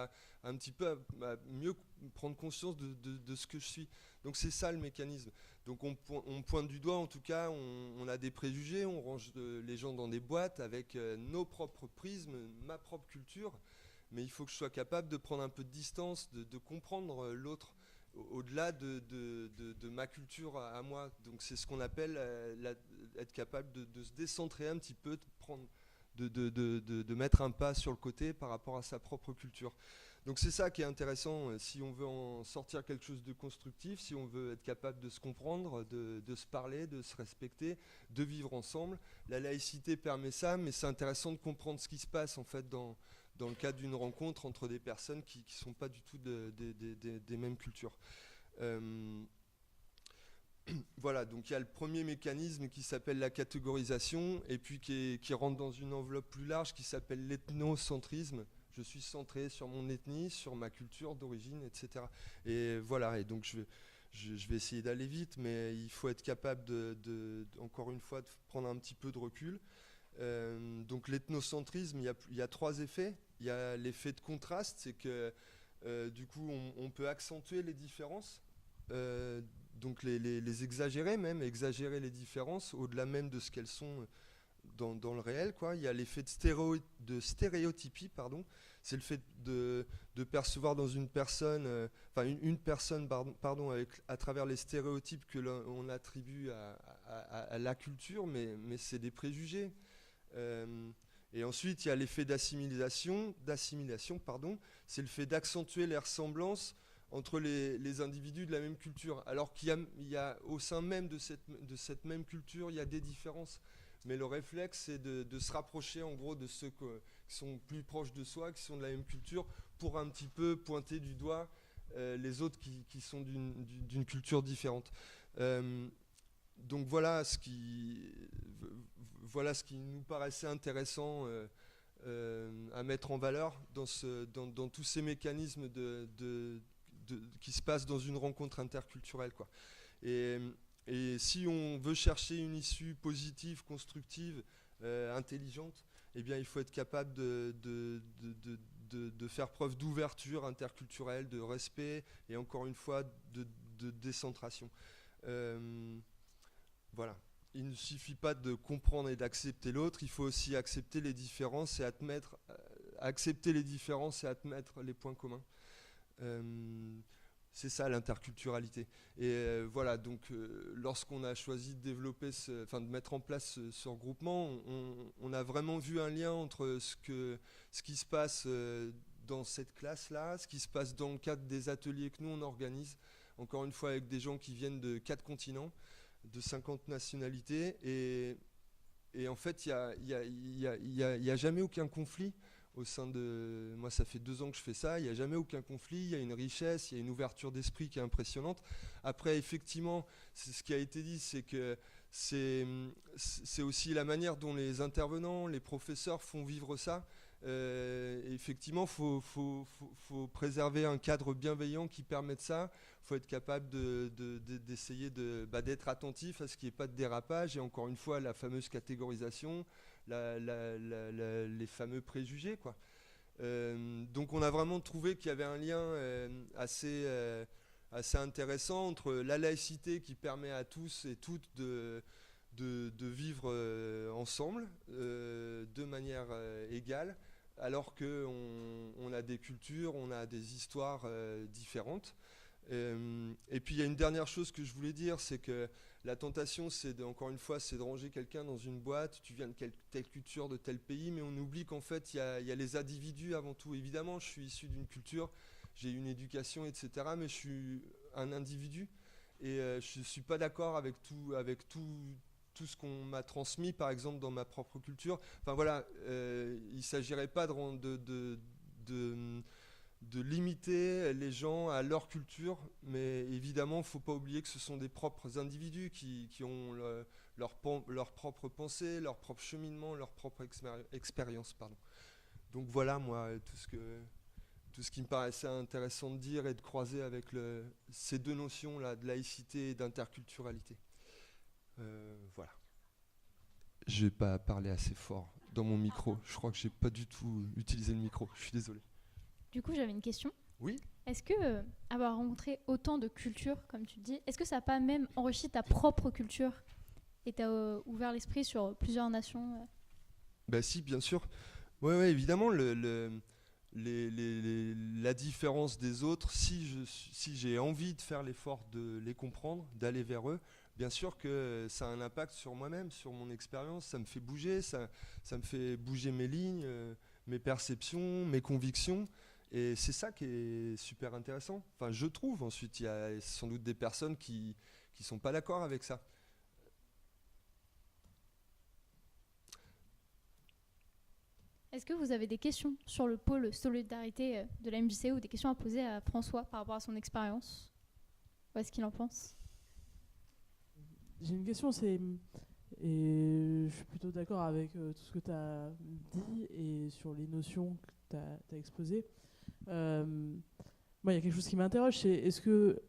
un petit peu à mieux prendre conscience de ce que je suis. Donc c'est ça le mécanisme. Donc on pointe du doigt, en tout cas, on a des préjugés, on range les gens dans des boîtes avec nos propres prismes, ma propre culture, mais il faut que je sois capable de prendre un peu de distance, de comprendre l'autre au-delà de ma culture à moi. Donc c'est ce qu'on appelle être capable de se décentrer un petit peu, de mettre un pas sur le côté par rapport à sa propre culture. Donc c'est ça qui est intéressant, si on veut en sortir quelque chose de constructif, si on veut être capable de se comprendre, de se parler, de se respecter, de vivre ensemble. La laïcité permet ça, mais c'est intéressant de comprendre ce qui se passe en fait dans le cadre d'une rencontre entre des personnes qui ne sont pas du tout des mêmes cultures. Voilà, donc il y a le premier mécanisme qui s'appelle la catégorisation, et puis qui rentre dans une enveloppe plus large qui s'appelle l'ethnocentrisme. Je suis centré sur mon ethnie, sur ma culture d'origine, etc. Et voilà, et donc je vais essayer d'aller vite, mais il faut être capable encore une fois, de prendre un petit peu de recul. Donc l'ethnocentrisme, il y a trois effets. Il y a l'effet de contraste, c'est que Du coup, on peut accentuer les différences, donc les exagérer même, exagérer les différences au-delà même de ce qu'elles sont dans le réel, quoi. Il y a l'effet de stéréotypie, pardon. C'est le fait de percevoir dans une personne, une personne, pardon, à travers les stéréotypes que l'on attribue à la culture, mais c'est des préjugés. Et ensuite, il y a l'effet d'assimilation, pardon. C'est le fait d'accentuer les ressemblances entre les individus de la même culture, alors qu'il y a au sein même de cette même culture, il y a des différences. Mais le réflexe, c'est de se rapprocher en gros de ceux qui sont plus proches de soi, qui sont de la même culture, pour un petit peu pointer du doigt les autres qui sont d'une culture différente. Donc voilà ce qui nous paraissait intéressant à mettre en valeur dans tous ces mécanismes qui se passent dans une rencontre interculturelle, quoi. Et si on veut chercher une issue positive, constructive, intelligente, eh bien, il faut être capable de faire preuve d'ouverture interculturelle, de respect et encore une fois de décentration. Voilà. Il ne suffit pas de comprendre et d'accepter l'autre, il faut aussi accepter les différences et admettre les points communs. C'est ça l'interculturalité. Et voilà, donc lorsqu'on a choisi de développer, de mettre en place ce regroupement, on a vraiment vu un lien entre ce qui se passe dans cette classe-là, ce qui se passe dans le cadre des ateliers que nous on organise, encore une fois avec des gens qui viennent de 4 continents, de 50 nationalités, et en fait il y a jamais aucun conflit. Au sein de moi, ça fait 2 ans que je fais ça. Il n'y a jamais aucun conflit. Il y a une richesse, il y a une ouverture d'esprit qui est impressionnante. Après, effectivement, ce qui a été dit, c'est que c'est aussi la manière dont les intervenants, les professeurs font vivre ça. Effectivement, faut préserver un cadre bienveillant qui permette ça. Il faut être capable d'essayer d'être attentif à ce qu'il n'y ait pas de dérapage. Et encore une fois, la fameuse catégorisation. Les fameux préjugés, quoi. Donc on a vraiment trouvé qu'il y avait un lien assez intéressant entre la laïcité qui permet à tous et toutes de vivre ensemble de manière égale, alors qu'on a des cultures, on a des histoires différentes. Et puis il y a une dernière chose que je voulais dire, c'est que la tentation, encore une fois, c'est de ranger quelqu'un dans une boîte, tu viens de telle culture, de tel pays, mais on oublie qu'en fait, il y a les individus avant tout. Évidemment, je suis issu d'une culture, j'ai une éducation, etc., mais je suis un individu, et je ne suis pas d'accord avec tout ce qu'on m'a transmis, par exemple, dans ma propre culture. Enfin voilà, il ne s'agirait pas de limiter les gens à leur culture, mais évidemment, il ne faut pas oublier que ce sont des propres individus qui ont leur propre pensée, leur propre cheminement, leur propre expérience. Donc voilà, moi, tout ce qui me paraissait intéressant de dire et de croiser avec ces 2 notions-là, de laïcité et d'interculturalité. Voilà. Je n'ai pas parlé assez fort dans mon micro. Je crois que je n'ai pas du tout utilisé le micro. Je suis désolé. Du coup, j'avais une question. Oui. Est-ce que avoir rencontré autant de cultures, comme tu dis, est-ce que ça n'a pas même enrichi ta propre culture et t'as ouvert l'esprit sur plusieurs nations Bah si, bien sûr. Ouais, évidemment, la différence des autres, si j'ai envie de faire l'effort de les comprendre, d'aller vers eux, bien sûr que ça a un impact sur moi-même, sur mon expérience, ça me fait bouger, ça me fait bouger mes lignes, mes perceptions, mes convictions. Et c'est ça qui est super intéressant. Enfin, je trouve. Ensuite, il y a sans doute des personnes qui sont pas d'accord avec ça. Est-ce que vous avez des questions sur le pôle solidarité de la MJC ou des questions à poser à François par rapport à son expérience? Ou est-ce qu'il en pense? J'ai une question, et je suis plutôt d'accord avec tout ce que tu as dit et sur les notions que tu as exposées. Moi, il y a quelque chose qui m'interroge, c'est est-ce que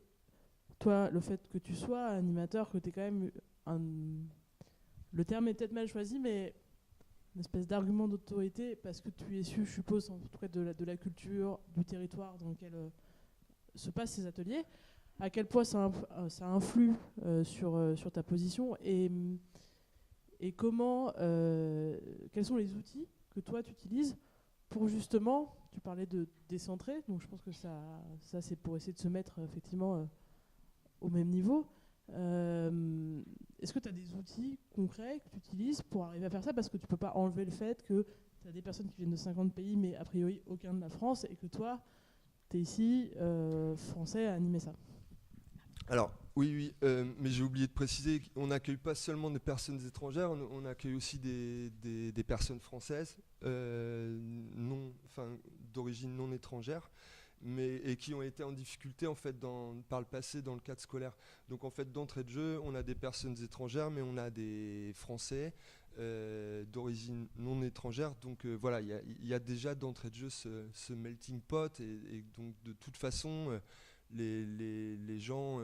toi, le fait que tu sois animateur, que tu es quand même le terme est peut-être mal choisi, mais une espèce d'argument d'autorité parce que tu es issu, je suppose, en tout cas de la culture, du territoire dans lequel se passent ces ateliers. À quel point ça influe sur ta position et comment, quels sont les outils que toi tu utilises pour justement, tu parlais de décentrer, donc je pense que ça c'est pour essayer de se mettre effectivement au même niveau. Est-ce que tu as des outils concrets que tu utilises pour arriver à faire ça? Parce que tu peux pas enlever le fait que tu as des personnes qui viennent de 50 pays, mais a priori aucun de la France, et que toi, tu es ici, français, à animer ça. Alors, oui, mais j'ai oublié de préciser qu'on n'accueille pas seulement des personnes étrangères, on accueille aussi des personnes françaises, d'origine non étrangère, et qui ont été en difficulté en fait par le passé dans le cadre scolaire. Donc en fait, d'entrée de jeu, on a des personnes étrangères, mais on a des Français d'origine non étrangère. Donc voilà, il y a déjà d'entrée de jeu ce melting pot, et donc de toute façon, les gens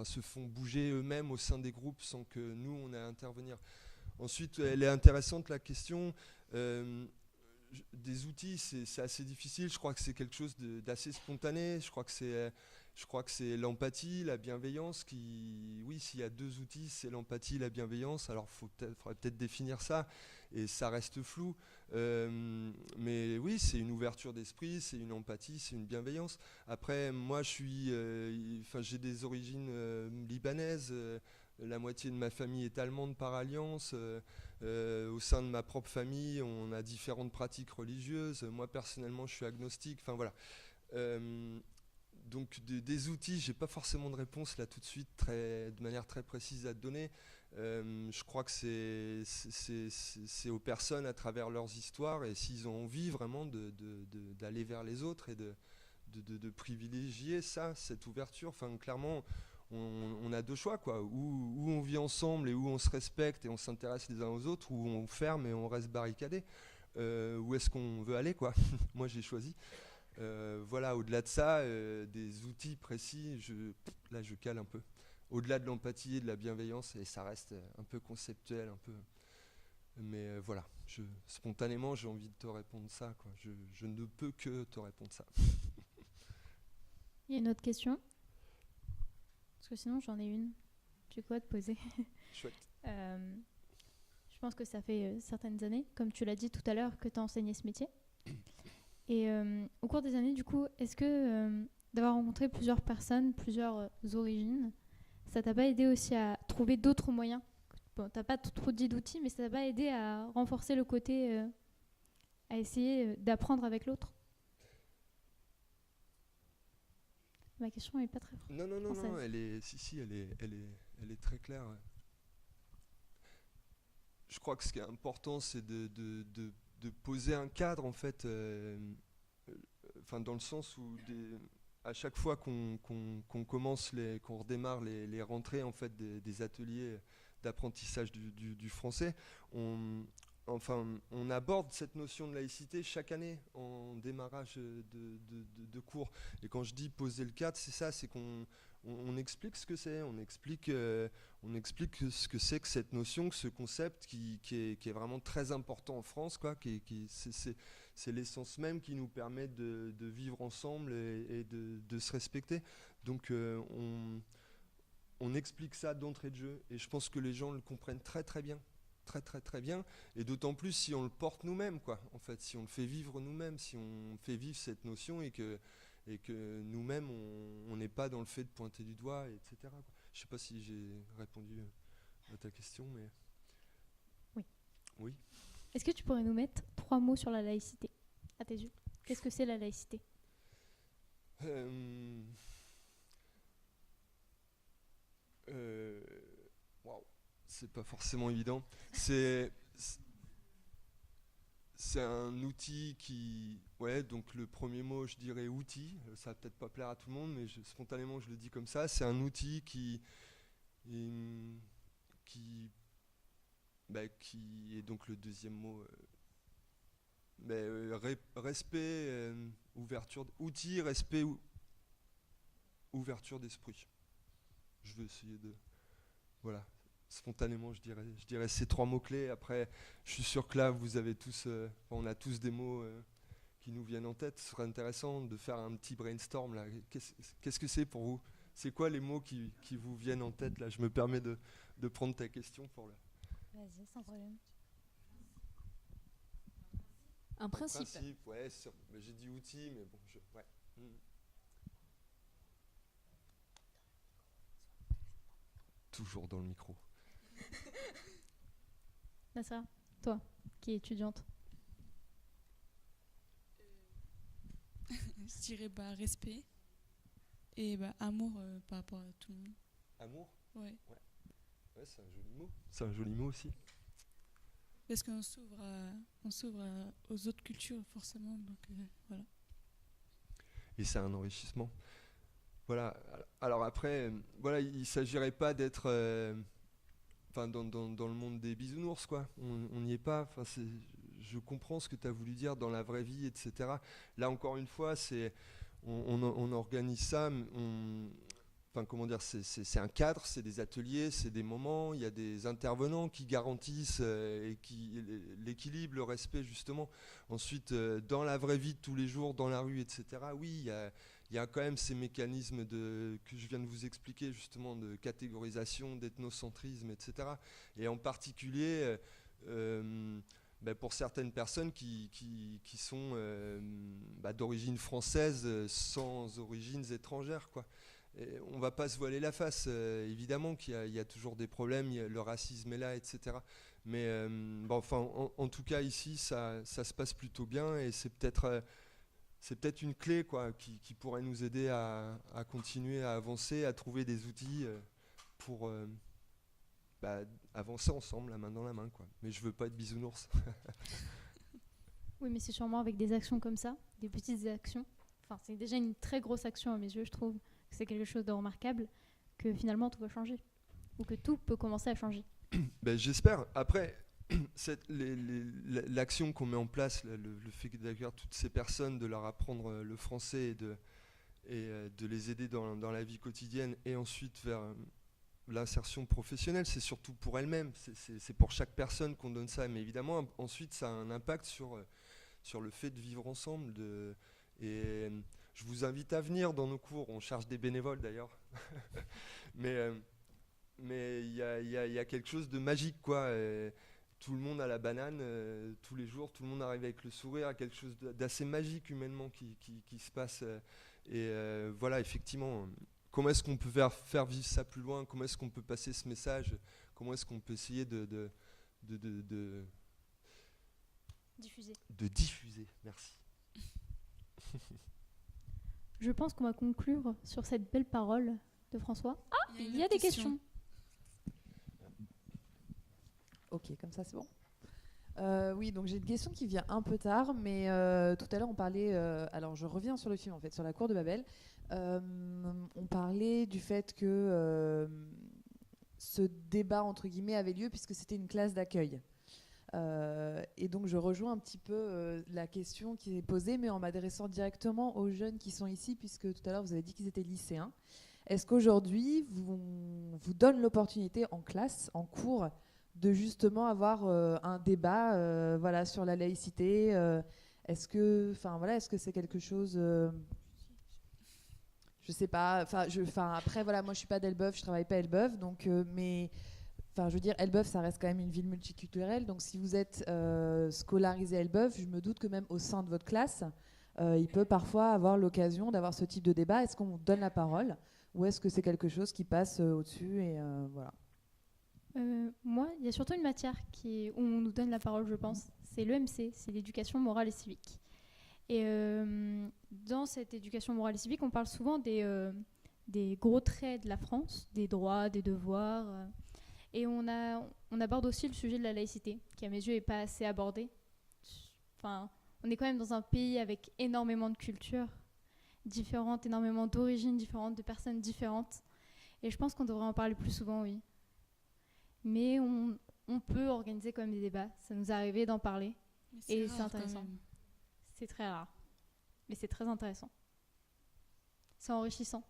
se font bouger eux-mêmes au sein des groupes sans que nous, on ait à intervenir. Ensuite, elle est intéressante la question. Des outils, c'est assez difficile. Je crois que c'est quelque chose d'assez spontané. Je crois que c'est l'empathie, la bienveillance oui, s'il y a deux outils, c'est l'empathie, la bienveillance. Alors, faudrait peut-être définir ça, et ça reste flou. Mais oui, c'est une ouverture d'esprit, c'est une empathie, c'est une bienveillance. Après, moi, j'ai des origines libanaises. La moitié de ma famille est allemande par alliance. Au sein de ma propre famille, on a différentes pratiques religieuses. Moi, personnellement, je suis agnostique. Enfin, voilà. Donc, des outils, j'ai pas forcément de réponse là tout de suite, de manière très précise à te donner. Je crois que c'est aux personnes à travers leurs histoires, et s'ils ont envie vraiment d'aller vers les autres et de privilégier cette ouverture. Enfin, clairement, on a deux choix, quoi. Où on vit ensemble et où on se respecte et on s'intéresse les uns aux autres, ou on ferme et on reste barricadé. Où est-ce qu'on veut aller, quoi? Moi, j'ai choisi. Voilà, au-delà de ça, des outils précis, là, je cale un peu. Au-delà de l'empathie et de la bienveillance, et ça reste un peu conceptuel, un peu. Mais voilà, spontanément, j'ai envie de te répondre ça, quoi. Je ne peux que te répondre ça. Il y a une autre question? Parce que sinon, j'en ai une. J'ai quoi à te poser? Chouette. Je pense que ça fait certaines années, comme tu l'as dit tout à l'heure, que tu as enseigné ce métier. Et au cours des années, du coup, est-ce que d'avoir rencontré plusieurs personnes, plusieurs origines, ça t'a pas aidé aussi à trouver d'autres moyens? Bon, t'as pas trop dit d'outils, mais ça t'a pas aidé à renforcer le côté, à essayer d'apprendre avec l'autre? Ma question n'est pas très Non, elle est très claire. Ouais. Je crois que ce qui est important, c'est de poser un cadre, en fait, dans le sens où à chaque fois qu'on redémarre les rentrées, en fait, des ateliers d'apprentissage du français, on aborde cette notion de laïcité chaque année en démarrage de cours. Et quand je dis poser le cadre, c'est ça, c'est qu'on explique ce que c'est, on explique ce que c'est que cette notion, que ce concept qui est vraiment très important en France, quoi, c'est l'essence même qui nous permet de vivre ensemble et de se respecter. Donc on explique ça d'entrée de jeu, et je pense que les gens le comprennent très très bien. Très bien, et d'autant plus si on le porte nous-mêmes, quoi. En fait, si on le fait vivre nous-mêmes, si on fait vivre cette notion, et que nous-mêmes on n'est pas dans le fait de pointer du doigt, etc., quoi. Je sais pas si j'ai répondu à ta question, mais oui. Est-ce que tu pourrais nous mettre 3 mots sur la laïcité, à tes yeux? Qu'est-ce que c'est la laïcité? Waouh, c'est pas forcément évident. C'est un outil donc le premier mot, je dirais outil. Ça va peut-être pas plaire à tout le monde, mais spontanément, je le dis comme ça. C'est un outil qui est donc le deuxième mot. Respect, ouverture, outil, respect, ouverture d'esprit. Je vais essayer de... Voilà. spontanément, je dirais ces 3 mots-clés. Après, je suis sûr que là, vous avez tous, on a tous des mots qui nous viennent en tête. Ce serait intéressant de faire un petit brainstorm là. Qu'est-ce que c'est pour vous? C'est quoi les mots qui vous viennent en tête là? Je me permets de prendre ta question pour le. Vas-y, sans problème. Un principe. Ouais, j'ai dit outil, mais bon, ouais. Toujours dans le micro. Nasra, toi, qui est étudiante. Je dirais respect et amour par rapport à tout le monde. Amour? Ouais. Ouais, c'est un joli mot. C'est un joli mot aussi. Parce qu'on s'ouvre aux autres cultures forcément, donc voilà. Et c'est un enrichissement. Voilà. Alors après, voilà, il s'agirait pas d'être, dans le monde des bisounours, quoi. On n'y est pas. Enfin, je comprends ce que tu as voulu dire dans la vraie vie, etc. Là, encore une fois, on organise ça. Comment dire, c'est un cadre, c'est des ateliers, c'est des moments. Il y a des intervenants qui garantissent l'équilibre, le respect, justement. Ensuite, dans la vraie vie de tous les jours, dans la rue, etc. Oui, il y a quand même ces mécanismes que je viens de vous expliquer, justement, de catégorisation, d'ethnocentrisme, etc. Et en particulier, pour certaines personnes qui sont d'origine française sans origines étrangères, quoi. Et on ne va pas se voiler la face, évidemment qu'il y a toujours des problèmes, le racisme est là, etc. Mais en tout cas ici, ça se passe plutôt bien et c'est peut-être une clé, quoi, qui pourrait nous aider à continuer à avancer, à trouver des outils pour avancer ensemble, la main dans la main, quoi. Mais je veux pas être bisounours. Oui, mais c'est sûrement avec des actions comme ça, des petites actions. Enfin, c'est déjà une très grosse action à mes yeux, je trouve. C'est quelque chose de remarquable, que finalement tout va changer, ou que tout peut commencer à changer. J'espère. Après, l'action qu'on met en place, le fait d'accueillir toutes ces personnes, de leur apprendre le français et de les aider dans la vie quotidienne, et ensuite vers l'insertion professionnelle, c'est surtout pour elles-mêmes. C'est pour chaque personne qu'on donne ça. Mais évidemment, ensuite, ça a un impact sur le fait de vivre ensemble. Et je vous invite à venir dans nos cours. On cherche des bénévoles d'ailleurs. Mais il y a quelque chose de magique, quoi. Tout le monde a la banane tous les jours. Tout le monde arrive avec le sourire. Il y a quelque chose d'assez magique humainement qui se passe. Voilà, effectivement. Comment est-ce qu'on peut faire vivre ça plus loin? Comment est-ce qu'on peut passer ce message? Comment est-ce qu'on peut essayer de diffuser? Merci. Je pense qu'on va conclure sur cette belle parole de François. Ah, il y a des questions. Ok, comme ça c'est bon. Oui, donc j'ai une question qui vient un peu tard, mais tout à l'heure on parlait, alors je reviens sur le film en fait, sur la cour de Babel. On parlait du fait que ce débat entre guillemets avait lieu puisque c'était une classe d'accueil. Et donc je rejoins un petit peu la question qui est posée, mais en m'adressant directement aux jeunes qui sont ici, puisque tout à l'heure vous avez dit qu'ils étaient lycéens. Est-ce qu'aujourd'hui vous donne l'opportunité en classe, en cours, de justement avoir un débat voilà, sur la laïcité? Est-ce que c'est quelque chose... je sais pas. Après, voilà, moi je suis pas d'Elbeuf, je travaille pas à Elbeuf, donc mais... Enfin, je veux dire, Elbeuf, ça reste quand même une ville multiculturelle. Donc, si vous êtes scolarisé à Elbeuf, je me doute que même au sein de votre classe, il peut parfois avoir l'occasion d'avoir ce type de débat. Est-ce qu'on vous donne la parole ou est-ce que c'est quelque chose qui passe au-dessus et voilà. Moi, il y a surtout une matière où on nous donne la parole, je pense. C'est l'EMC, c'est l'éducation morale et civique. Et dans cette éducation morale et civique, on parle souvent des gros traits de la France, des droits, des devoirs. Et on aborde aussi le sujet de la laïcité, qui à mes yeux n'est pas assez abordé. Enfin, on est quand même dans un pays avec énormément de cultures différentes, énormément d'origines différentes, de personnes différentes. Et je pense qu'on devrait en parler plus souvent, oui. Mais on peut organiser quand même des débats. Ça nous est arrivé d'en parler. Et c'est intéressant. C'est très rare. Mais c'est très intéressant. C'est enrichissant.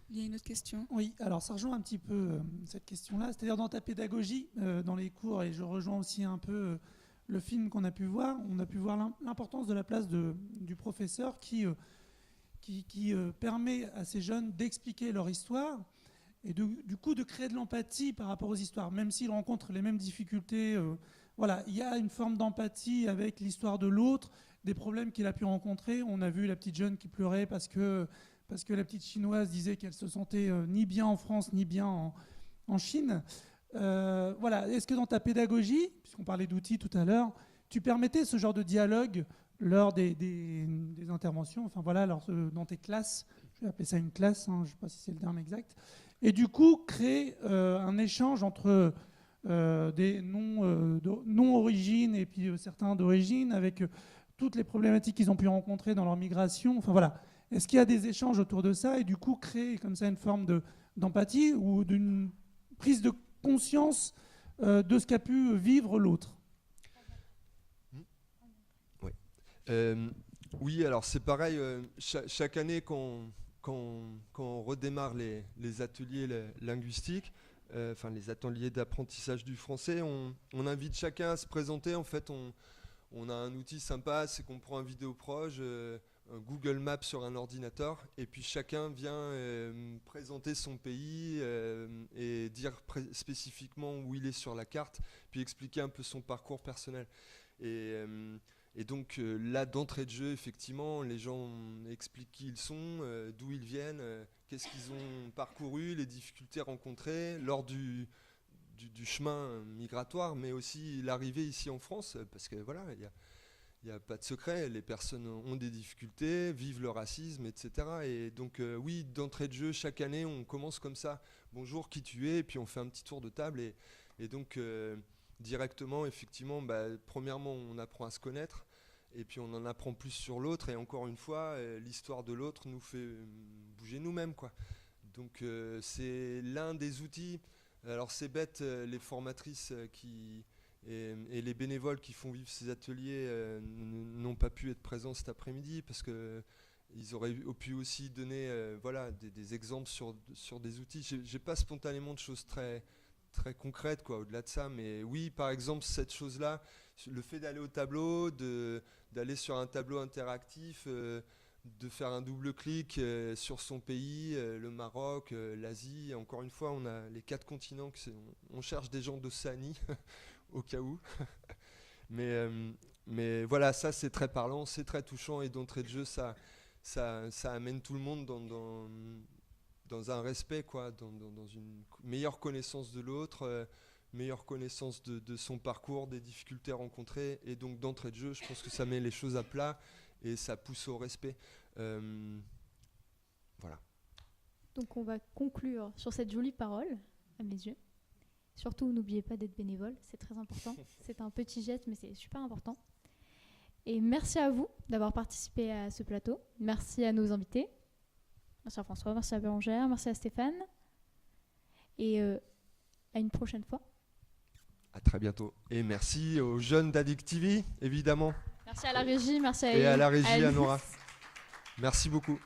Il y a une autre question. Oui, alors ça rejoint un petit peu cette question-là. C'est-à-dire dans ta pédagogie, dans les cours, et je rejoins aussi un peu le film qu'on a pu voir, on a pu voir l'importance de la place du professeur qui permet à ces jeunes d'expliquer leur histoire et du coup de créer de l'empathie par rapport aux histoires, même s'ils rencontrent les mêmes difficultés. Voilà, il y a une forme d'empathie avec l'histoire de l'autre, des problèmes qu'il a pu rencontrer. On a vu la petite jeune qui pleurait parce que la petite chinoise disait qu'elle se sentait ni bien en France ni bien en Chine. Voilà. Est-ce que dans ta pédagogie, puisqu'on parlait d'outils tout à l'heure, tu permettais ce genre de dialogue lors des interventions, enfin voilà, dans tes classes, je vais appeler ça une classe, hein, je ne sais pas si c'est le terme exact, et du coup créer un échange entre des non-origines et puis certains d'origine, avec toutes les problématiques qu'ils ont pu rencontrer dans leur migration, enfin voilà. Est-ce qu'il y a des échanges autour de ça et du coup créer comme ça une forme d'empathie ou d'une prise de conscience de ce qu'a pu vivre l'autre? Oui. Oui, alors c'est pareil, chaque année quand on redémarre les ateliers linguistiques, enfin les ateliers d'apprentissage du français, on invite chacun à se présenter. En fait, on a un outil sympa, c'est qu'on prend un vidéoproche, un Google Maps sur un ordinateur, et puis chacun vient présenter son pays et dire spécifiquement où il est sur la carte, puis expliquer un peu son parcours personnel. Et donc là, d'entrée de jeu, effectivement, les gens expliquent qui ils sont, d'où ils viennent, qu'est-ce qu'ils ont parcouru, les difficultés rencontrées lors du chemin migratoire, mais aussi l'arrivée ici en France, parce que voilà, il n'y a pas de secret, les personnes ont des difficultés, vivent le racisme, etc. Et donc oui, d'entrée de jeu, chaque année, on commence comme ça. Bonjour, qui tu es? Et puis on fait un petit tour de table. Et donc directement, effectivement, premièrement, on apprend à se connaître. Et puis on en apprend plus sur l'autre. Et encore une fois, l'histoire de l'autre nous fait bouger nous-mêmes, quoi. Donc c'est l'un des outils. Alors c'est bête, les formatrices et les bénévoles qui font vivre ces ateliers n'ont pas pu être présents cet après-midi parce qu'ils auraient pu aussi donner des exemples sur des outils. J'ai pas spontanément de choses très, très concrètes au-delà de ça, mais oui, par exemple, cette chose-là, le fait d'aller au tableau, d'aller sur un tableau interactif, de faire un double clic sur son pays, le Maroc, l'Asie. Encore une fois, on a les 4 continents, on cherche des gens d'Océanie au cas où. mais voilà, ça c'est très parlant, c'est très touchant, et d'entrée de jeu, ça amène tout le monde dans un respect, quoi, dans une meilleure connaissance de l'autre, meilleure connaissance de son parcours, des difficultés rencontrées, et donc d'entrée de jeu, je pense que ça met les choses à plat et ça pousse au respect. Voilà. Donc on va conclure sur cette jolie parole, à mes yeux. Surtout, n'oubliez pas d'être bénévole, c'est très important. C'est un petit geste, mais c'est super important. Et merci à vous d'avoir participé à ce plateau. Merci à nos invités. Merci à François, merci à Bérangère, merci à Stéphane. Et à une prochaine fois. À très bientôt. Et merci aux jeunes d'Addict TV, évidemment. Merci à la régie, merci à Et à la régie, à à Nora. Merci beaucoup.